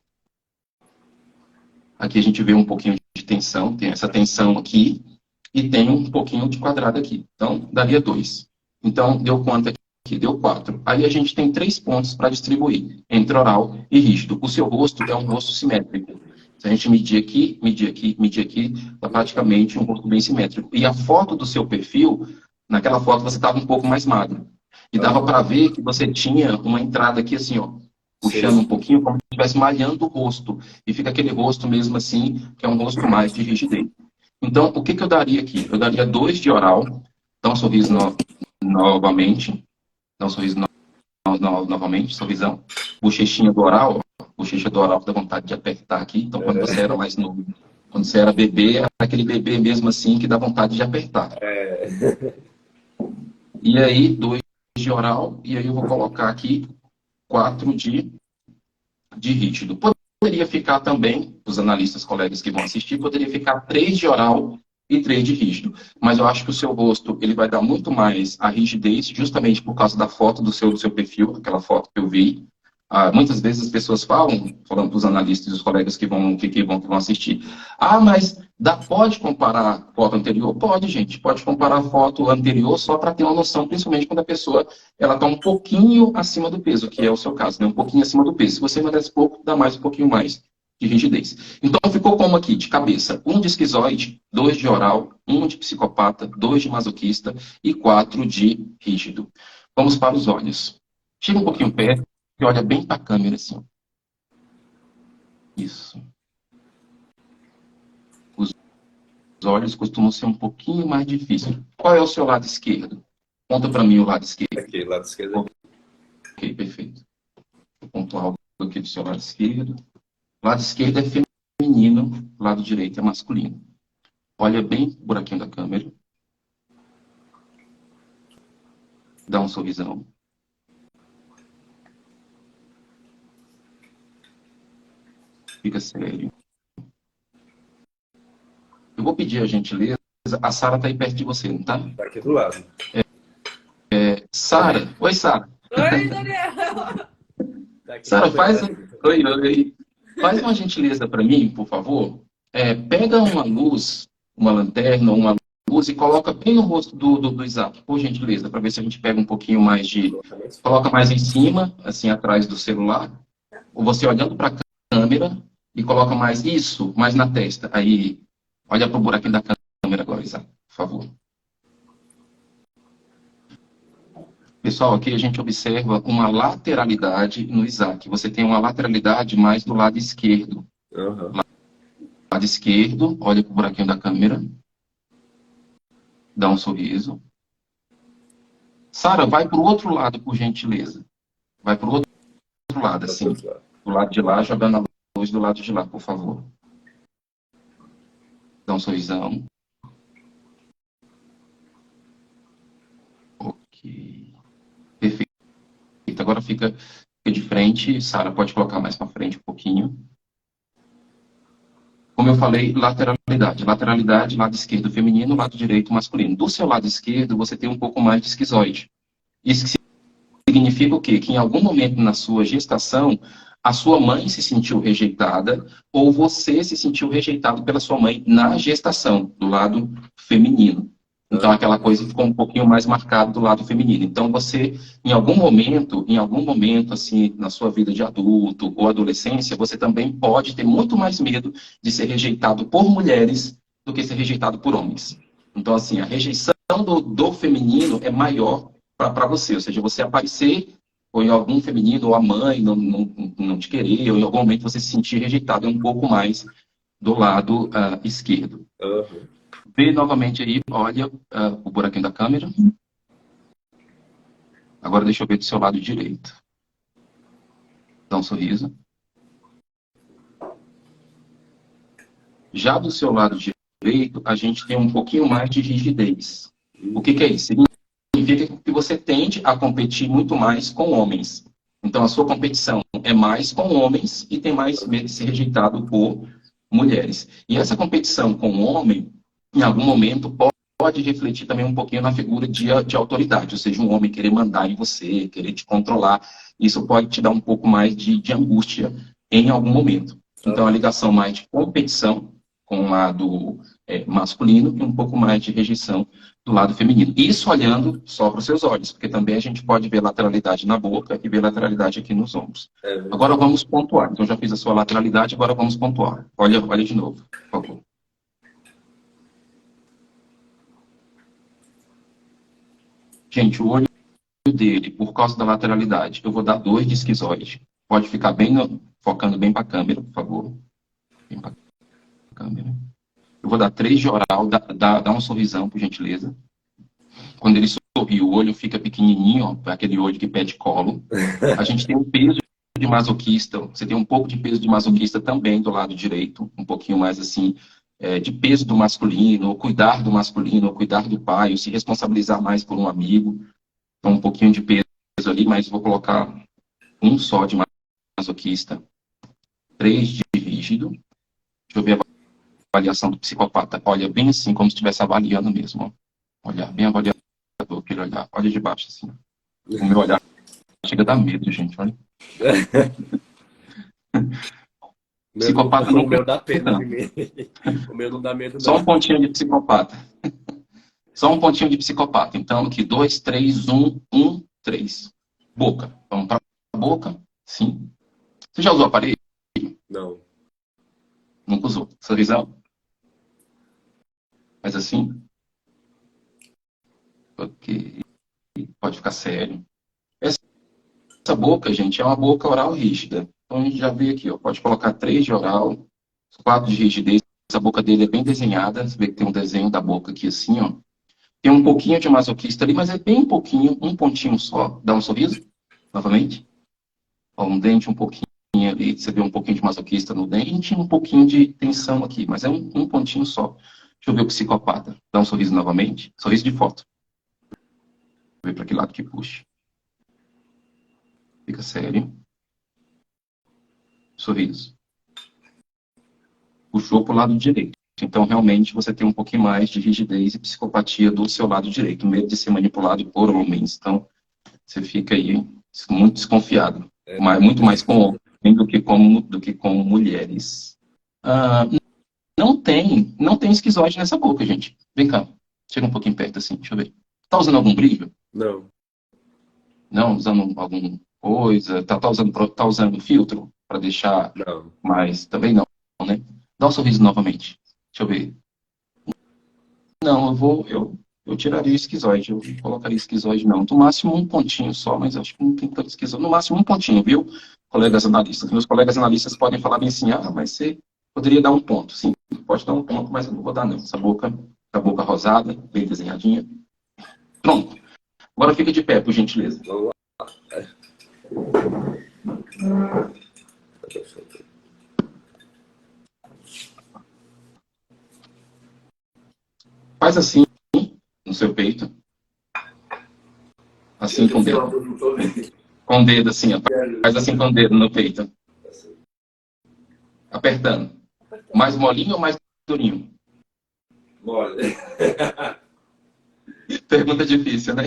Aqui a gente vê um pouquinho de tensão, tem essa tensão aqui, e tem um pouquinho de quadrado aqui. Então, daria 2. Então, deu quanto aqui? Deu 4. Aí a gente tem 3 pontos para distribuir, entre oral e rígido. O seu rosto é um rosto simétrico. Se a gente medir aqui, dá praticamente um rosto bem simétrico. E a foto do seu perfil, naquela foto você estava um pouco mais magro. E dava para ver que você tinha uma entrada aqui assim, ó, puxando um pouquinho, como se estivesse malhando o rosto. E fica aquele rosto mesmo assim, que é um rosto mais de rigidez. Então, o que eu daria aqui? Eu daria 2 de oral, dá um sorriso novamente, dá um sorriso novamente, sorrisão. Bochechinha do oral, ó, bochecha do oral dá vontade de apertar aqui. Então, quando você era mais novo, quando você era bebê, era aquele bebê mesmo assim que dá vontade de apertar. E aí, 2 de oral, e aí eu vou colocar aqui 4 de rígido. Poderia ficar também, os analistas, colegas que vão assistir, poderia ficar 3 de oral e 3 de rígido. Mas eu acho que o seu rosto ele vai dar muito mais a rigidez, justamente por causa da foto do seu perfil, aquela foto que eu vi. Muitas vezes as pessoas falando para os analistas e os colegas que vão assistir. Mas pode comparar a foto anterior? Pode, gente. Pode comparar a foto anterior só para ter uma noção, principalmente quando a pessoa está um pouquinho acima do peso, que é o seu caso, né? Um pouquinho acima do peso. Se você emagrece pouco, dá mais um pouquinho mais de rigidez. Então ficou como aqui, de cabeça? 1 de esquizoide, 2 de oral, 1 de psicopata, 2 de masoquista e 4 de rígido. Vamos para os olhos. Chega um pouquinho perto. E olha bem para a câmera, assim. Isso. Os olhos costumam ser um pouquinho mais difíceis. Qual é o seu lado esquerdo? Conta para mim o lado esquerdo. Aqui, lado esquerdo. Ok, perfeito. Vou pontuar algo aqui do seu lado esquerdo. O lado esquerdo é feminino, o lado direito é masculino. Olha bem o buraquinho da câmera. Dá um sorrisão. Fica sério. Eu vou pedir a gentileza. A Sara está aí perto de você, não está? Está aqui do lado. Sara. Oi, Sara. Oi, Daniel. Sara, Oi. Faz uma gentileza para mim, por favor. Pega uma luz, uma lanterna, uma luz e coloca bem no rosto do Isaac, por gentileza, para ver se a gente pega um pouquinho mais de... Coloca mais em cima, assim, atrás do celular. Ou você olhando para a câmera e coloca mais isso, mais na testa. Aí, olha para o buraquinho da câmera agora, Isaac, por favor. Pessoal, aqui a gente observa uma lateralidade no Isaac. Você tem uma lateralidade mais do lado esquerdo. Lado esquerdo, olha para o buraquinho da câmera. Dá um sorriso. Sara, vai para o outro lado, por gentileza. Vai para o outro lado, assim. Do lado de lá, jogando a luz do lado de lá, por favor. Dá um sorrisão. Ok. Perfeito. Agora fica de frente. Sara, pode colocar mais para frente um pouquinho. Como eu falei, lateralidade. Lateralidade, lado esquerdo feminino, lado direito masculino. Do seu lado esquerdo, você tem um pouco mais de esquizoide. Isso significa o quê? Que em algum momento na sua gestação, a sua mãe se sentiu rejeitada ou você se sentiu rejeitado pela sua mãe na gestação, do lado feminino. Então, aquela coisa ficou um pouquinho mais marcada do lado feminino. Então, você, em algum momento, assim, na sua vida de adulto ou adolescência, você também pode ter muito mais medo de ser rejeitado por mulheres do que ser rejeitado por homens. Então, assim, a rejeição do feminino é maior para você. Ou seja, você aparecer ou em algum feminino, ou a mãe não te querer, ou em algum momento você se sentir rejeitado, é um pouco mais do lado esquerdo. Uhum. Vê novamente aí, olha o buraquinho da câmera. Agora deixa eu ver do seu lado direito. Dá um sorriso. Já do seu lado direito, a gente tem um pouquinho mais de rigidez. O que é isso? Significa que você tende a competir muito mais com homens. Então, a sua competição é mais com homens e tem mais medo de ser rejeitado por mulheres. E essa competição com o homem, em algum momento, pode refletir também um pouquinho na figura de autoridade, ou seja, um homem querer mandar em você, querer te controlar. Isso pode te dar um pouco mais de angústia em algum momento. Então, a ligação mais de competição com o lado masculino e um pouco mais de rejeição do lado feminino. Isso olhando só para os seus olhos, porque também a gente pode ver lateralidade na boca e ver lateralidade aqui nos ombros. Agora vamos pontuar. Então, já fiz a sua lateralidade, agora vamos pontuar. Olha de novo, por favor. Gente, o olho dele, por causa da lateralidade, eu vou dar 2 de esquizoide. Pode ficar bem, focando bem para a câmera, por favor. Bem para a câmera. Eu vou dar 3 de oral, dá um sorrisão, por gentileza. Quando ele sorri, o olho fica pequenininho, ó, aquele olho que pede colo. A gente tem um peso de masoquista, você tem um pouco de peso de masoquista também do lado direito, um pouquinho mais assim, de peso do masculino, ou cuidar do masculino, ou cuidar do pai, ou se responsabilizar mais por um amigo. Então, um pouquinho de peso ali, mas vou colocar um só de masoquista, 3 de rígido. Deixa eu ver a avaliação do psicopata. Olha bem assim, como se estivesse avaliando mesmo. Ó. Olhar bem avaliador, aquele olhar. Olha de baixo assim. O meu olhar chega a dar medo, gente. Olha. Psicopata não. O meu dá pena. O meu não dá medo, não. Só um pontinho de psicopata. Só um pontinho de psicopata. Então, aqui, 2, 3, 1, 1, 3. Boca. Vamos para a boca. Sim. Você já usou aparelho? Não. Nunca usou. Sorrisão? Mas assim? Ok. Pode ficar sério. Essa boca, gente, é uma boca oral rígida. Então, a gente já vê aqui, ó. Pode colocar 3 de oral, 4 de rigidez. A boca dele é bem desenhada. Você vê que tem um desenho da boca aqui assim, ó. Tem um pouquinho de masoquista ali, mas é bem pouquinho, um pontinho só. Dá um sorriso, novamente. Ó, um dente um pouquinho ali, você vê um pouquinho de masoquista no dente e um pouquinho de tensão aqui, mas é um pontinho só. Deixa eu ver o psicopata. Dá um sorriso novamente. Sorriso de foto. Deixa eu ver para que lado que puxa. Fica sério. Sorriso. Puxou para o lado direito. Então, realmente, você tem um pouquinho mais de rigidez e psicopatia do seu lado direito. Medo de ser manipulado por homens. Então, você fica aí muito desconfiado. Muito mais com homens do que com mulheres. Não tem esquizoide nessa boca, gente. Vem cá. Chega um pouquinho perto assim. Deixa eu ver. Tá usando algum brilho? Não. Não? Usando alguma coisa? Tá usando filtro? Para deixar Não. mais... Também não, né? Dá um sorriso novamente. Deixa eu ver. Não, eu tiraria o esquizoide. Eu colocaria esquizoide, não. No máximo um pontinho só, mas acho que não tem tanto esquizoide. No máximo um pontinho, viu? Colegas analistas. Meus colegas analistas podem falar bem assim, mas você poderia dar um ponto. Sim, pode dar um ponto, mas eu não vou dar, não. Essa boca a boca rosada, bem desenhadinha. Pronto. Agora fica de pé, por gentileza. Vamos lá. Faz assim no seu peito. Assim com o dedo. Com o dedo, assim, ó. Faz assim com o dedo no peito. Apertando. Mais molinho ou mais durinho? Mole. Pergunta difícil, né?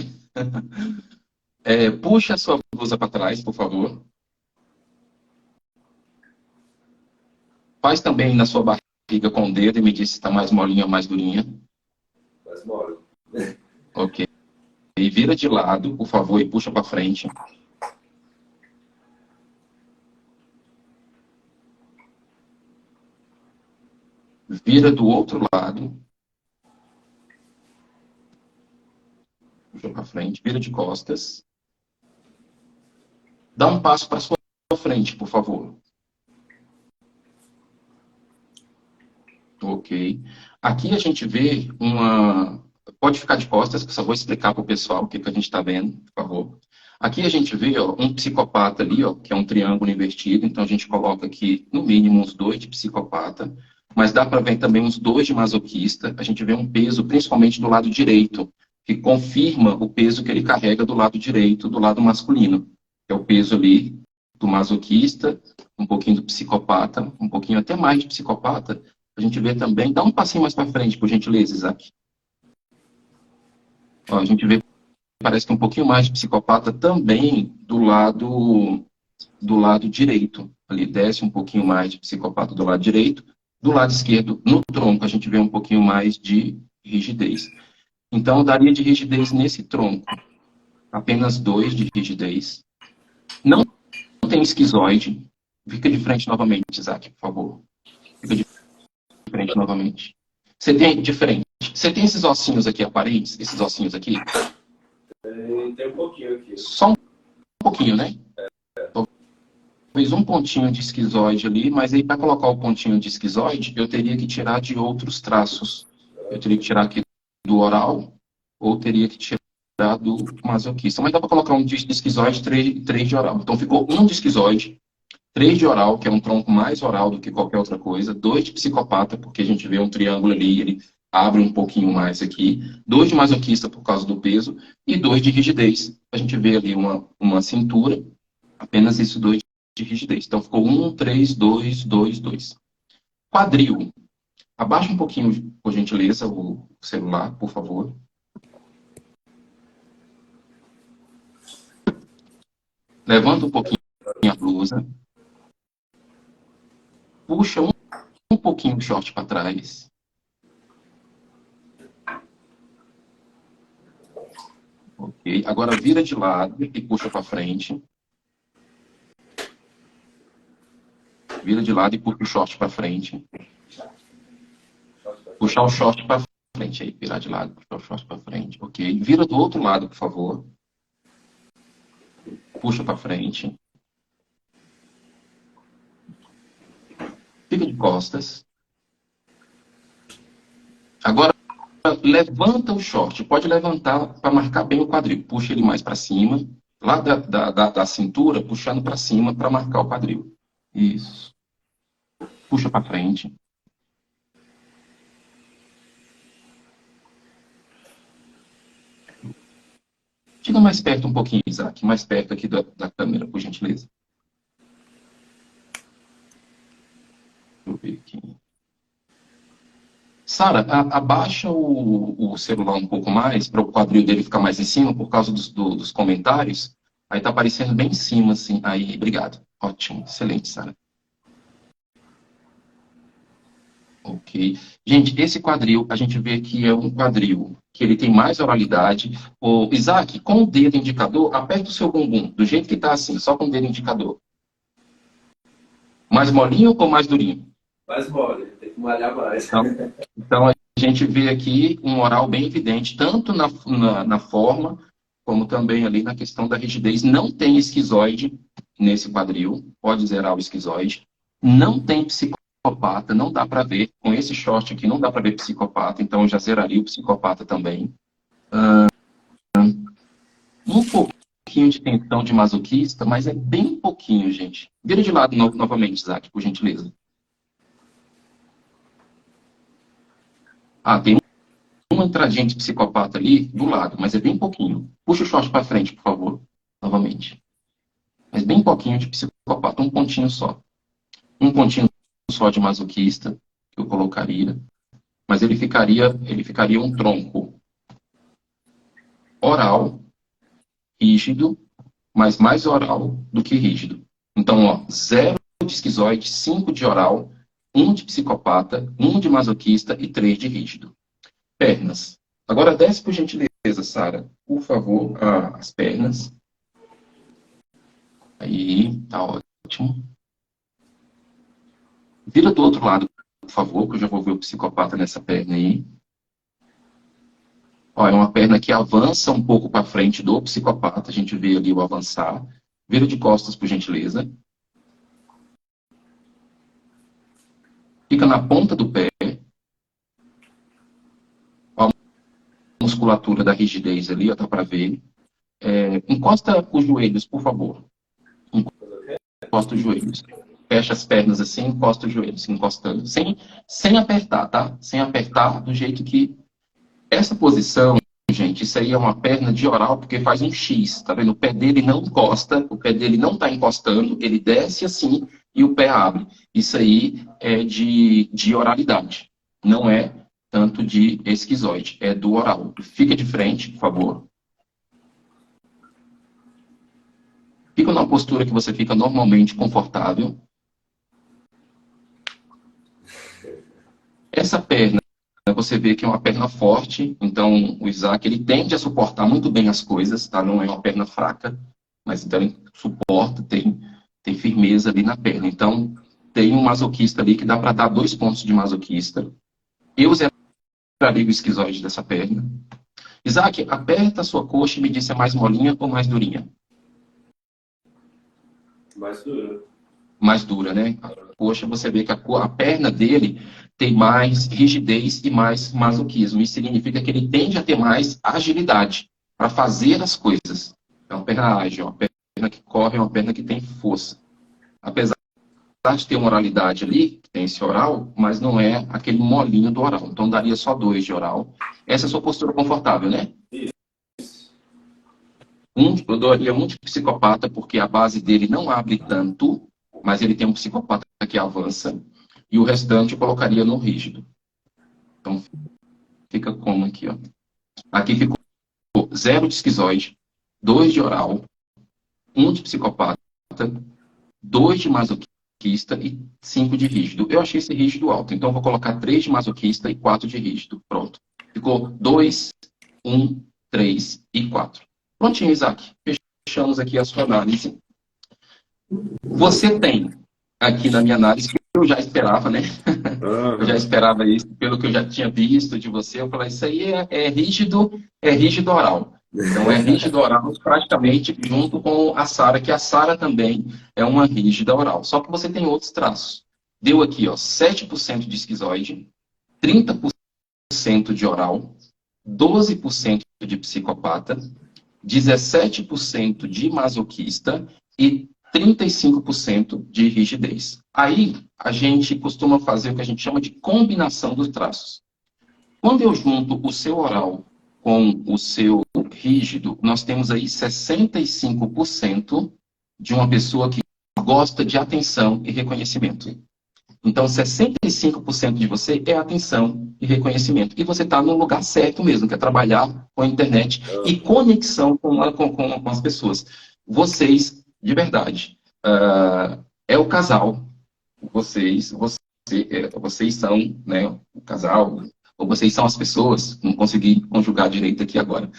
Puxa a sua blusa para trás, por favor. Faz também na sua barriga com o dedo e me diz se está mais molinha ou mais durinha. Mais mole. Ok. E vira de lado, por favor, e puxa para frente. Vira do outro lado. Puxa para frente, vira de costas. Dá um passo para sua frente, por favor. Ok. Aqui a gente vê uma... Pode ficar de costas, que eu só vou explicar para o pessoal o que a gente está vendo, por favor. Aqui a gente vê um psicopata ali, que é um triângulo invertido. Então a gente coloca aqui, no mínimo, uns 2 de psicopata. Mas dá para ver também uns 2 de masoquista. A gente vê um peso, principalmente do lado direito, que confirma o peso que ele carrega do lado direito, do lado masculino. Que é o peso ali do masoquista, um pouquinho do psicopata, um pouquinho até mais de psicopata. A gente vê também... Dá um passinho mais para frente, por gentileza, Isaac. Ó, a gente vê, parece que um pouquinho mais de psicopata também do lado direito. Ali desce um pouquinho mais de psicopata do lado direito. Do lado esquerdo, no tronco, a gente vê um pouquinho mais de rigidez. Então, eu daria de rigidez nesse tronco. Apenas 2 de rigidez. Não tem esquizoide. Fica de frente novamente, Isaac, por favor. Fica de frente novamente. Você tem diferente. Você tem esses ossinhos aqui aparentes? Esses ossinhos aqui? Tem um pouquinho aqui. Só um pouquinho, né? Talvez um pontinho de esquizoide ali, mas aí para colocar o pontinho de esquizoide, eu teria que tirar de outros traços. Eu teria que tirar aqui do oral, ou teria que tirar do masoquista. Mas dá para colocar um de esquizoide, 3 de oral. Então ficou um de esquizoide, 3 de oral, que é um tronco mais oral do que qualquer outra coisa, 2 de psicopata, porque a gente vê um triângulo ali, ele abre um pouquinho mais aqui, 2 de masoquista por causa do peso, e 2 de rigidez. A gente vê ali uma cintura, apenas isso, 2 de rigidez. Então ficou 1, 3, 2, 2, 2. Quadril. Abaixa um pouquinho, por gentileza, o celular, por favor. Levanta um pouquinho a blusa. Puxa um pouquinho o short para trás. Ok. Agora vira de lado e puxa para frente. Vira de lado e puxa o short para frente. Puxar o short para frente aí. Virar de lado, puxar o short para frente. Ok. Vira do outro lado, por favor. Puxa para frente. Fica de costas. Agora, levanta o short. Pode levantar para marcar bem o quadril. Puxa ele mais para cima. Lá da cintura, puxando para cima para marcar o quadril. Isso. Puxa para frente. Chega mais perto um pouquinho, Isaac. Mais perto aqui da câmera, por gentileza. Deixa eu ver aqui. Sara, abaixa o celular um pouco mais, para o quadril dele ficar mais em cima, por causa dos comentários. Aí tá aparecendo bem em cima, assim. Aí, obrigado. Ótimo, excelente, Sara. Ok. Gente, esse quadril, a gente vê que é um quadril que ele tem mais oralidade. Isaac, com o dedo indicador, aperta o seu bumbum, do jeito que tá assim, só com o dedo indicador. Mais molinho ou mais durinho? Mais mole, tem que malhar mais. Então a gente vê aqui um oral bem evidente, tanto na forma, como também ali na questão da rigidez. Não tem esquizoide nesse quadril, pode zerar o esquizoide. Não tem psicopata psicopata, não dá para ver, com esse short aqui não dá para ver psicopata, então eu já zeraria o psicopata também. Um pouquinho de tensão de masoquista, mas é bem pouquinho, gente. Vira de lado novamente, Isaac, por gentileza. Tem uma entradinha de psicopata ali do lado, mas é bem pouquinho. Puxa o short para frente, por favor, novamente. Mas bem pouquinho de psicopata, um pontinho só. Um pontinho só de masoquista, que eu colocaria. Mas ele ficaria um tronco oral, rígido, mas mais oral do que rígido. Então, ó, 0 de esquizoide, 5 de oral, 1 de psicopata, 1 de masoquista e 3 de rígido. Pernas. Agora desce por gentileza, Sara. Por favor, as pernas. Aí, tá ótimo. Vira do outro lado, por favor, que eu já vou ver o psicopata nessa perna aí. Ó, é uma perna que avança um pouco para frente do psicopata. A gente vê ali o avançar. Vira de costas, por gentileza. Fica na ponta do pé. Ó, a musculatura da rigidez ali, ó, tá para ver. Encosta os joelhos, por favor. Encosta os joelhos. Fecha as pernas assim, encosta os joelhos, encostando. Sem apertar, tá? Sem apertar, do jeito que... Essa posição, gente, isso aí é uma perna de oral, porque faz um X, tá vendo? O pé dele não encosta, o pé dele não tá encostando, ele desce assim e o pé abre. Isso aí é de oralidade, não é tanto de esquizoide, é do oral. Fica de frente, por favor. Fica numa postura que você fica normalmente confortável. Essa perna, você vê que é uma perna forte, então o Isaac ele tende a suportar muito bem as coisas, tá? Não é uma perna fraca, mas então ele suporta, tem firmeza ali na perna. Então tem um masoquista ali que dá para dar 2 pontos de masoquista. Eu zeraria o esquizoide dessa perna. Isaac, aperta a sua coxa e me diz se é mais molinha ou mais durinha. Mais dura. Mais dura, né? A coxa, você vê que a perna dele tem mais rigidez e mais masoquismo. Isso significa que ele tende a ter mais agilidade para fazer as coisas. É uma perna ágil, é uma perna que corre, é uma perna que tem força. Apesar de ter uma oralidade ali, que tem esse oral, mas não é aquele molinho do oral. Então daria só 2 de oral. Essa é a sua postura confortável, né? Eu daria 1 de psicopata, porque a base dele não abre tanto, mas ele tem um psicopata que avança. E o restante eu colocaria no rígido. Então, fica como aqui, ó. Aqui ficou 0 de esquizoide, 2 de oral, 1 de psicopata, 2 de masoquista e 5 de rígido. Eu achei esse rígido alto, então eu vou colocar 3 de masoquista e 4 de rígido. Pronto. Ficou 2, 1, 3 e 4. Prontinho, Isaac. Fechamos aqui a sua análise. Você tem aqui na minha análise, que eu já esperava, né? Eu já esperava isso, pelo que eu já tinha visto de você. Eu falei, isso aí é rígido oral. Então, é rígido oral praticamente junto com a Sara, que a Sara também é uma rígida oral. Só que você tem outros traços. Deu aqui, ó, 7% de esquizoide, 30% de oral, 12% de psicopata, 17% de masoquista e 35% de rigidez. Aí, a gente costuma fazer o que a gente chama de combinação dos traços. Quando eu junto o seu oral com o seu rígido, nós temos aí 65% de uma pessoa que gosta de atenção e reconhecimento. Então, 65% de você é atenção e reconhecimento. E você está no lugar certo mesmo, que é trabalhar com a internet e conexão com as pessoas. Vocês, de verdade, é o casal. Vocês são, né, o casal, ou vocês são as pessoas, não consegui conjugar direito aqui agora,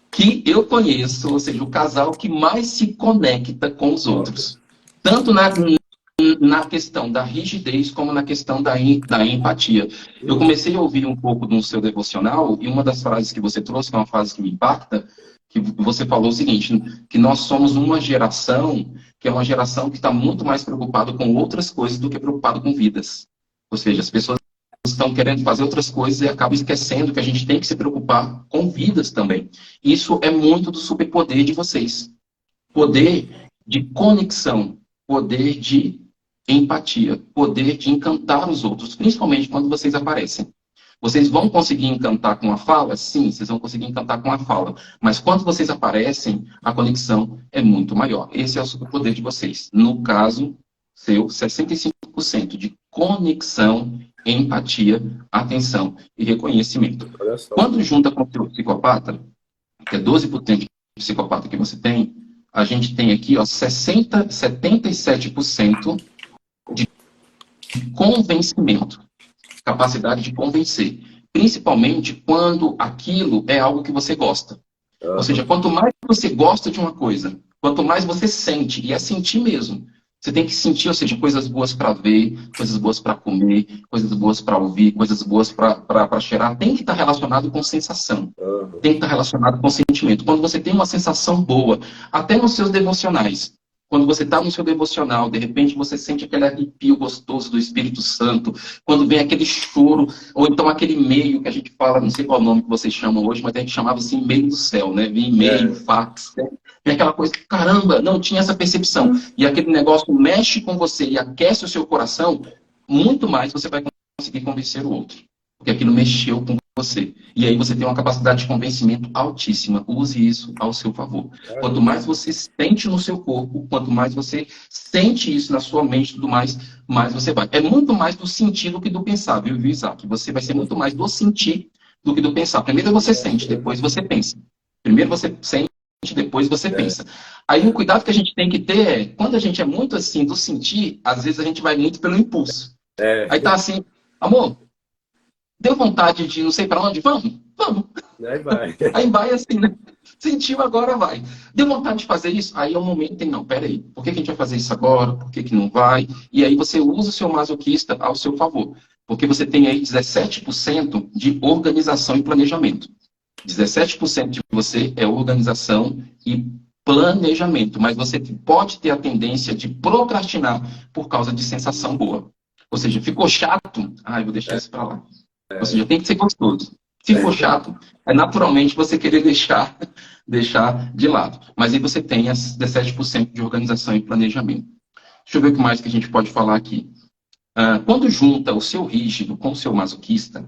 que eu conheço, ou seja, o casal que mais se conecta com os outros. Tanto na questão da rigidez, como na questão da empatia. Eu comecei a ouvir um pouco no seu devocional, e uma das frases que você trouxe, que é uma frase que me impacta, que você falou o seguinte, que nós somos uma geração que é uma geração que está muito mais preocupada com outras coisas do que preocupada com vidas. Ou seja, as pessoas estão querendo fazer outras coisas e acabam esquecendo que a gente tem que se preocupar com vidas também. Isso é muito do superpoder de vocês. Poder de conexão, poder de empatia, poder de encantar os outros, principalmente quando vocês aparecem. Vocês vão conseguir encantar com a fala? Sim, vocês vão conseguir encantar com a fala. Mas quando vocês aparecem, a conexão é muito maior. Esse é o superpoder de vocês. No caso, seu 65% de conexão, empatia, atenção e reconhecimento. Quando junta com o seu psicopata, que é 12% de psicopata que você tem, a gente tem aqui, ó, 77% de convencimento. Capacidade de convencer. Principalmente quando aquilo é algo que você gosta. Ou seja, quanto mais você gosta de uma coisa, quanto mais você sente, e é sentir mesmo. Você tem que sentir, ou seja, coisas boas para ver, coisas boas para comer, coisas boas para ouvir, coisas boas para cheirar. Tem que estar relacionado com sensação. Tem que estar relacionado com sentimento. Quando você tem uma sensação boa, até nos seus devocionais, quando você está no seu devocional, de repente você sente aquele arrepio gostoso do Espírito Santo, quando vem aquele choro, ou então aquele meio que a gente fala, não sei qual nome que vocês chamam hoje, mas a gente chamava assim, meio do céu, né? Vem meio, fax, né? Vem aquela coisa, caramba, não tinha essa percepção. E aquele negócio mexe com você e aquece o seu coração, muito mais você vai conseguir convencer o outro. Porque aquilo mexeu com você. E aí você tem uma capacidade de convencimento altíssima. Use isso ao seu favor. Quanto mais você sente no seu corpo, quanto mais você sente isso na sua mente e tudo mais, mais você vai. É muito mais do sentir do que do pensar, viu, Isaac? Você vai ser muito mais do sentir do que do pensar. Primeiro você sente, depois você pensa. Primeiro você sente, depois você pensa. Aí o cuidado que a gente tem que ter é, quando a gente é muito assim do sentir, às vezes a gente vai muito pelo impulso. Aí tá assim, amor, deu vontade de não sei para onde? Vamos, vamos. Aí vai. Aí vai assim, né? Sentiu, agora vai. Deu vontade de fazer isso? Aí é o momento, não, peraí, por que a gente vai fazer isso agora? Por que não vai? E aí você usa o seu masoquista ao seu favor. Porque você tem aí 17% de organização e planejamento. 17% de você é organização e planejamento. Mas você pode ter a tendência de procrastinar por causa de sensação boa. Ou seja, ficou chato? Ah, eu vou deixar isso para lá. Ou seja, tem que ser gostoso. Se for chato, é naturalmente você querer deixar de lado. Mas aí você tem as 17% de organização e planejamento. Deixa eu ver o que mais que a gente pode falar aqui. Quando junta o seu rígido com o seu masoquista,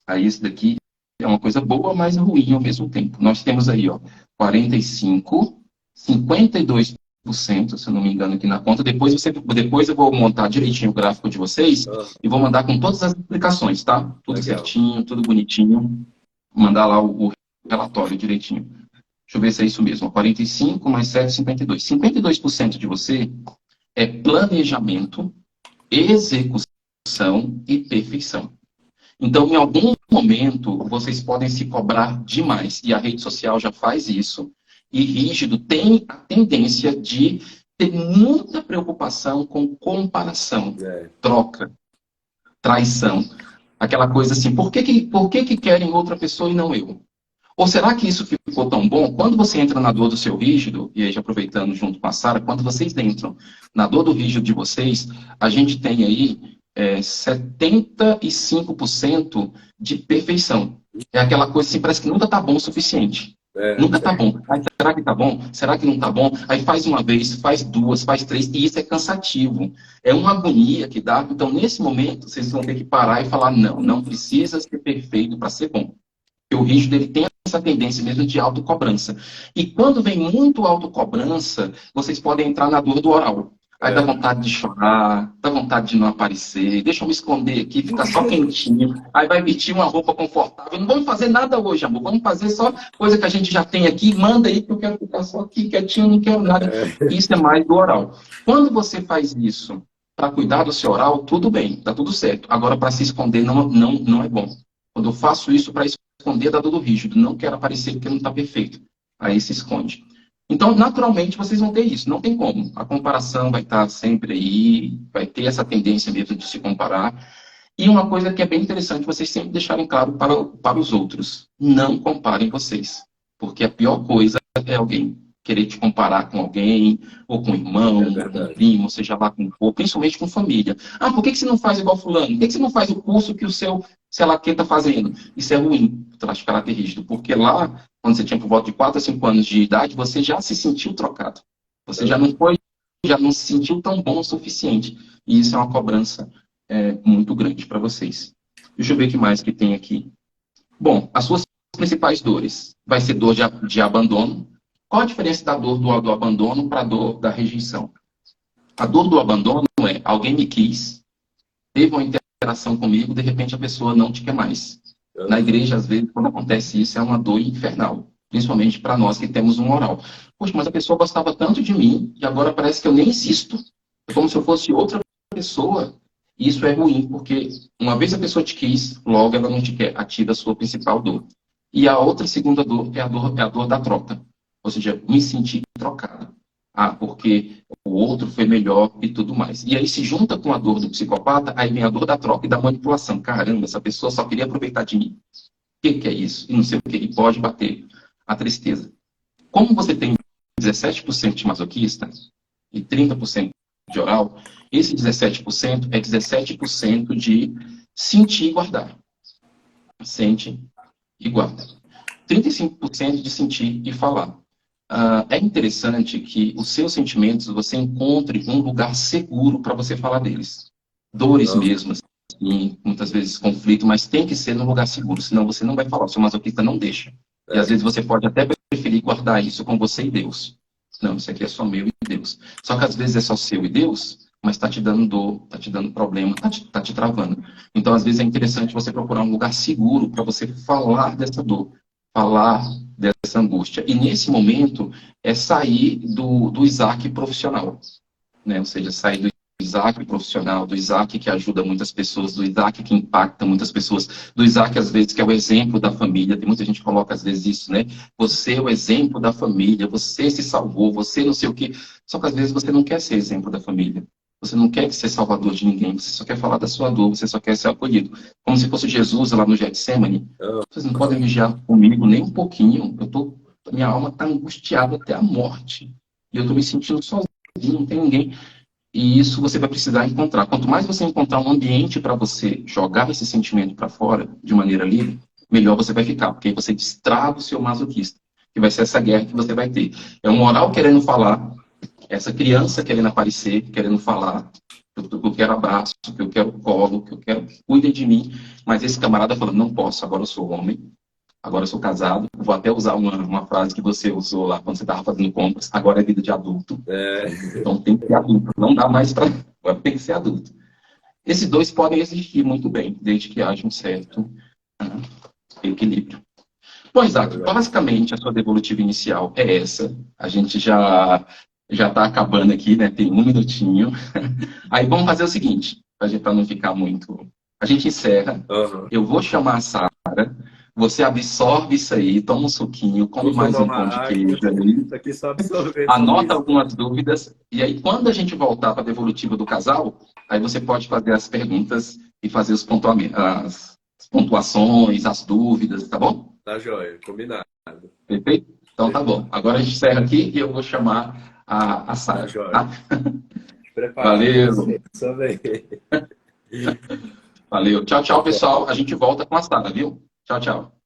aí esse daqui é uma coisa boa, mas ruim ao mesmo tempo. Nós temos aí, ó, 45, 52%, se eu não me engano, aqui na conta. Depois eu vou montar direitinho o gráfico de vocês e vou mandar com todas as explicações, tá? Tudo legal, certinho, tudo bonitinho. Vou mandar lá o relatório direitinho. Deixa eu ver se é isso mesmo. 45 mais 7, 52. 52% de você é planejamento, execução e perfeição. Então, em algum momento, vocês podem se cobrar demais. E a rede social já faz isso. E rígido tem a tendência de ter muita preocupação com comparação, troca, traição. Aquela coisa assim, por que querem outra pessoa e não eu? Ou será que isso ficou tão bom? Quando você entra na dor do seu rígido, e aí já aproveitando junto com a Sara, quando vocês entram na dor do rígido de vocês, a gente tem aí 75% de perfeição. É aquela coisa assim, parece que nunca está bom o suficiente. Nunca tá bom. Aí, será que tá bom? Será que não tá bom? Aí faz uma vez, faz duas, faz três, e isso é cansativo. É uma agonia que dá. Então, nesse momento, vocês vão ter que parar e falar, não precisa ser perfeito para ser bom. Porque o rígido, ele tem essa tendência mesmo de autocobrança. E quando vem muito autocobrança, vocês podem entrar na dor do oral. Aí dá vontade de chorar, dá vontade de não aparecer, deixa eu me esconder aqui, ficar só quentinho. Aí vai vestir uma roupa confortável. Não vamos fazer nada hoje, amor. Vamos fazer só coisa que a gente já tem aqui. Manda aí que eu quero ficar só aqui quietinho, não quero nada. Isso é mais do oral. Quando você faz isso para cuidar do seu oral, tudo bem, tá tudo certo. Agora, para se esconder, não é bom. Quando eu faço isso para esconder, dá tudo rígido. Não quero aparecer porque não está perfeito. Aí se esconde. Então, naturalmente, vocês vão ter isso. Não tem como. A comparação vai estar sempre aí, vai ter essa tendência mesmo de se comparar. E uma coisa que é bem interessante, vocês sempre deixarem claro para os outros. Não comparem vocês. Porque a pior coisa é alguém querer te comparar com alguém, ou com um irmão, É ou com um verdade. primo, seja lá com ou principalmente com família. Ah, por que você não faz igual fulano? Por que você não faz o curso que o seu, sei lá, quem está fazendo? Isso é ruim, traz de caráter rígido, porque lá, quando você tinha por volta de 4 a 5 anos de idade, você já se sentiu trocado. Você já não foi, já não se sentiu tão bom o suficiente. E isso é uma cobrança muito grande para vocês. Deixa eu ver o que mais que tem aqui. Bom, as suas principais dores. Vai ser dor de abandono. Qual a diferença da dor do abandono para a dor da rejeição? A dor do abandono é alguém me quis, teve uma interação comigo, de repente a pessoa não te quer mais. Na igreja, às vezes, quando acontece isso, é uma dor infernal. Principalmente para nós que temos um moral. Poxa, mas a pessoa gostava tanto de mim e agora parece que eu nem existo. É como se eu fosse outra pessoa. E isso é ruim, porque uma vez a pessoa te quis, logo ela não te quer. Ativa a sua principal dor. E a outra segunda dor é a dor da troca. Ou seja, me sentir trocado. Ah, porque o outro foi melhor e tudo mais. E aí se junta com a dor do psicopata, aí vem a dor da troca e da manipulação. Caramba, essa pessoa só queria aproveitar de mim. O que é isso? E não sei o que. E pode bater a tristeza. Como você tem 17% de masoquista e 30% de oral, esse 17% é 17% de sentir e guardar. Sente e guarda. 35% de sentir e falar. É interessante que os seus sentimentos, você encontre um lugar seguro para você falar deles. Dores mesmo, assim, muitas vezes conflito, mas tem que ser num lugar seguro, senão você não vai falar. O seu masoquista não deixa. E às vezes você pode até preferir guardar isso com você e Deus. Não, isso aqui é só meu e Deus. Só que às vezes é só seu e Deus, mas está te dando dor, está te dando problema, está te travando. Então, às vezes é interessante você procurar um lugar seguro para você falar dessa dor, falar dessa angústia. E nesse momento é sair do Isaac profissional, né? Ou seja, sair do Isaac profissional, do Isaac que ajuda muitas pessoas, do Isaac que impacta muitas pessoas, do Isaac, às vezes, que é o exemplo da família. Tem muita gente que coloca, às vezes, isso, né? Você é o exemplo da família, você se salvou, você não sei o quê. Só que, às vezes, você não quer ser exemplo da família. Você não quer ser salvador de ninguém, você só quer falar da sua dor, você só quer ser acolhido. Como se fosse Jesus lá no Getsemane. Vocês não podem vigiar comigo nem um pouquinho. Minha alma está angustiada até a morte. E eu estou me sentindo sozinho, não tem ninguém. E isso você vai precisar encontrar. Quanto mais você encontrar um ambiente para você jogar esse sentimento para fora, de maneira livre, melhor você vai ficar. Porque aí você destrava o seu masoquista. Que vai ser essa guerra que você vai ter. É um oral querendo falar, essa criança querendo aparecer, querendo falar, que eu quero abraço, que eu quero colo, que eu quero que cuidem de mim. Mas esse camarada falando, não posso, agora eu sou homem. Agora eu sou casado, vou até usar uma frase que você usou lá quando você estava fazendo compras, agora é vida de adulto. Então tem que ser adulto, não dá mais para... Agora tem que ser adulto. Esses dois podem existir muito bem, desde que haja um certo equilíbrio. Bom, Isaac, basicamente a sua devolutiva inicial é essa. A gente já está acabando aqui, né? Tem um minutinho. Aí vamos fazer o seguinte, para não ficar muito... A gente encerra, eu vou chamar a Sara, você absorve isso aí, toma um suquinho, come mais um pão de queijo aí, aqui só absorvendo, anota algumas dúvidas, e aí quando a gente voltar para a devolutiva do casal, aí você pode fazer as perguntas e fazer as pontuações, as dúvidas, tá bom? Tá joia, combinado. Perfeito? Então tá bom. Agora a gente encerra aqui e eu vou chamar a Sara. Tá joia. Tá? Prepara. Valeu. Só vem. Valeu. Tchau, tchau, pessoal. A gente volta com a Sara, viu? Tchau, tchau.